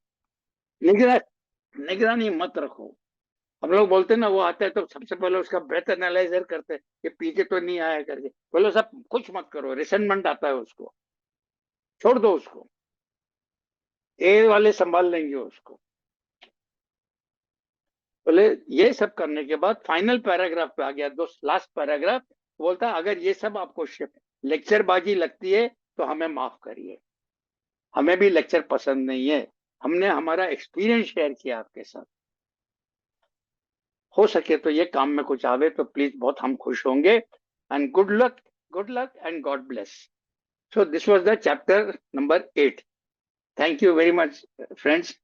S2: निगरानी मत रखो। हम लोग बोलते हैं ना, वो आता है तो सबसे पहले उसका ब्रेथ एनालाइजर करते हैं कि पीछे तो नहीं आया करके। बोलो सब कुछ मत करो, रिसेंटमेंट आता है उसको, छोड़ दो उसको, ए वाले संभाल लेंगे उसको। बोले ये सब करने के बाद फाइनल पैराग्राफ पे आ गया दोस्त, लास्ट पैराग्राफ। बोलता अगर ये सब आपको लेक्चरबाजी लगती है तो हमें माफ करिए, हमें भी लेक्चर पसंद नहीं है, हमने हमारा एक्सपीरियंस शेयर किया आपके साथ। हो सके तो ये काम में कुछ आवे तो प्लीज, बहुत हम खुश होंगे। And good luck, good luck and God bless. So this was the chapter number 8। Thank you very much friends.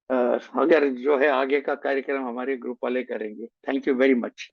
S2: अगर जो है आगे का कार्यक्रम हमारे ग्रुप वाले करेंगे। Thank you very much.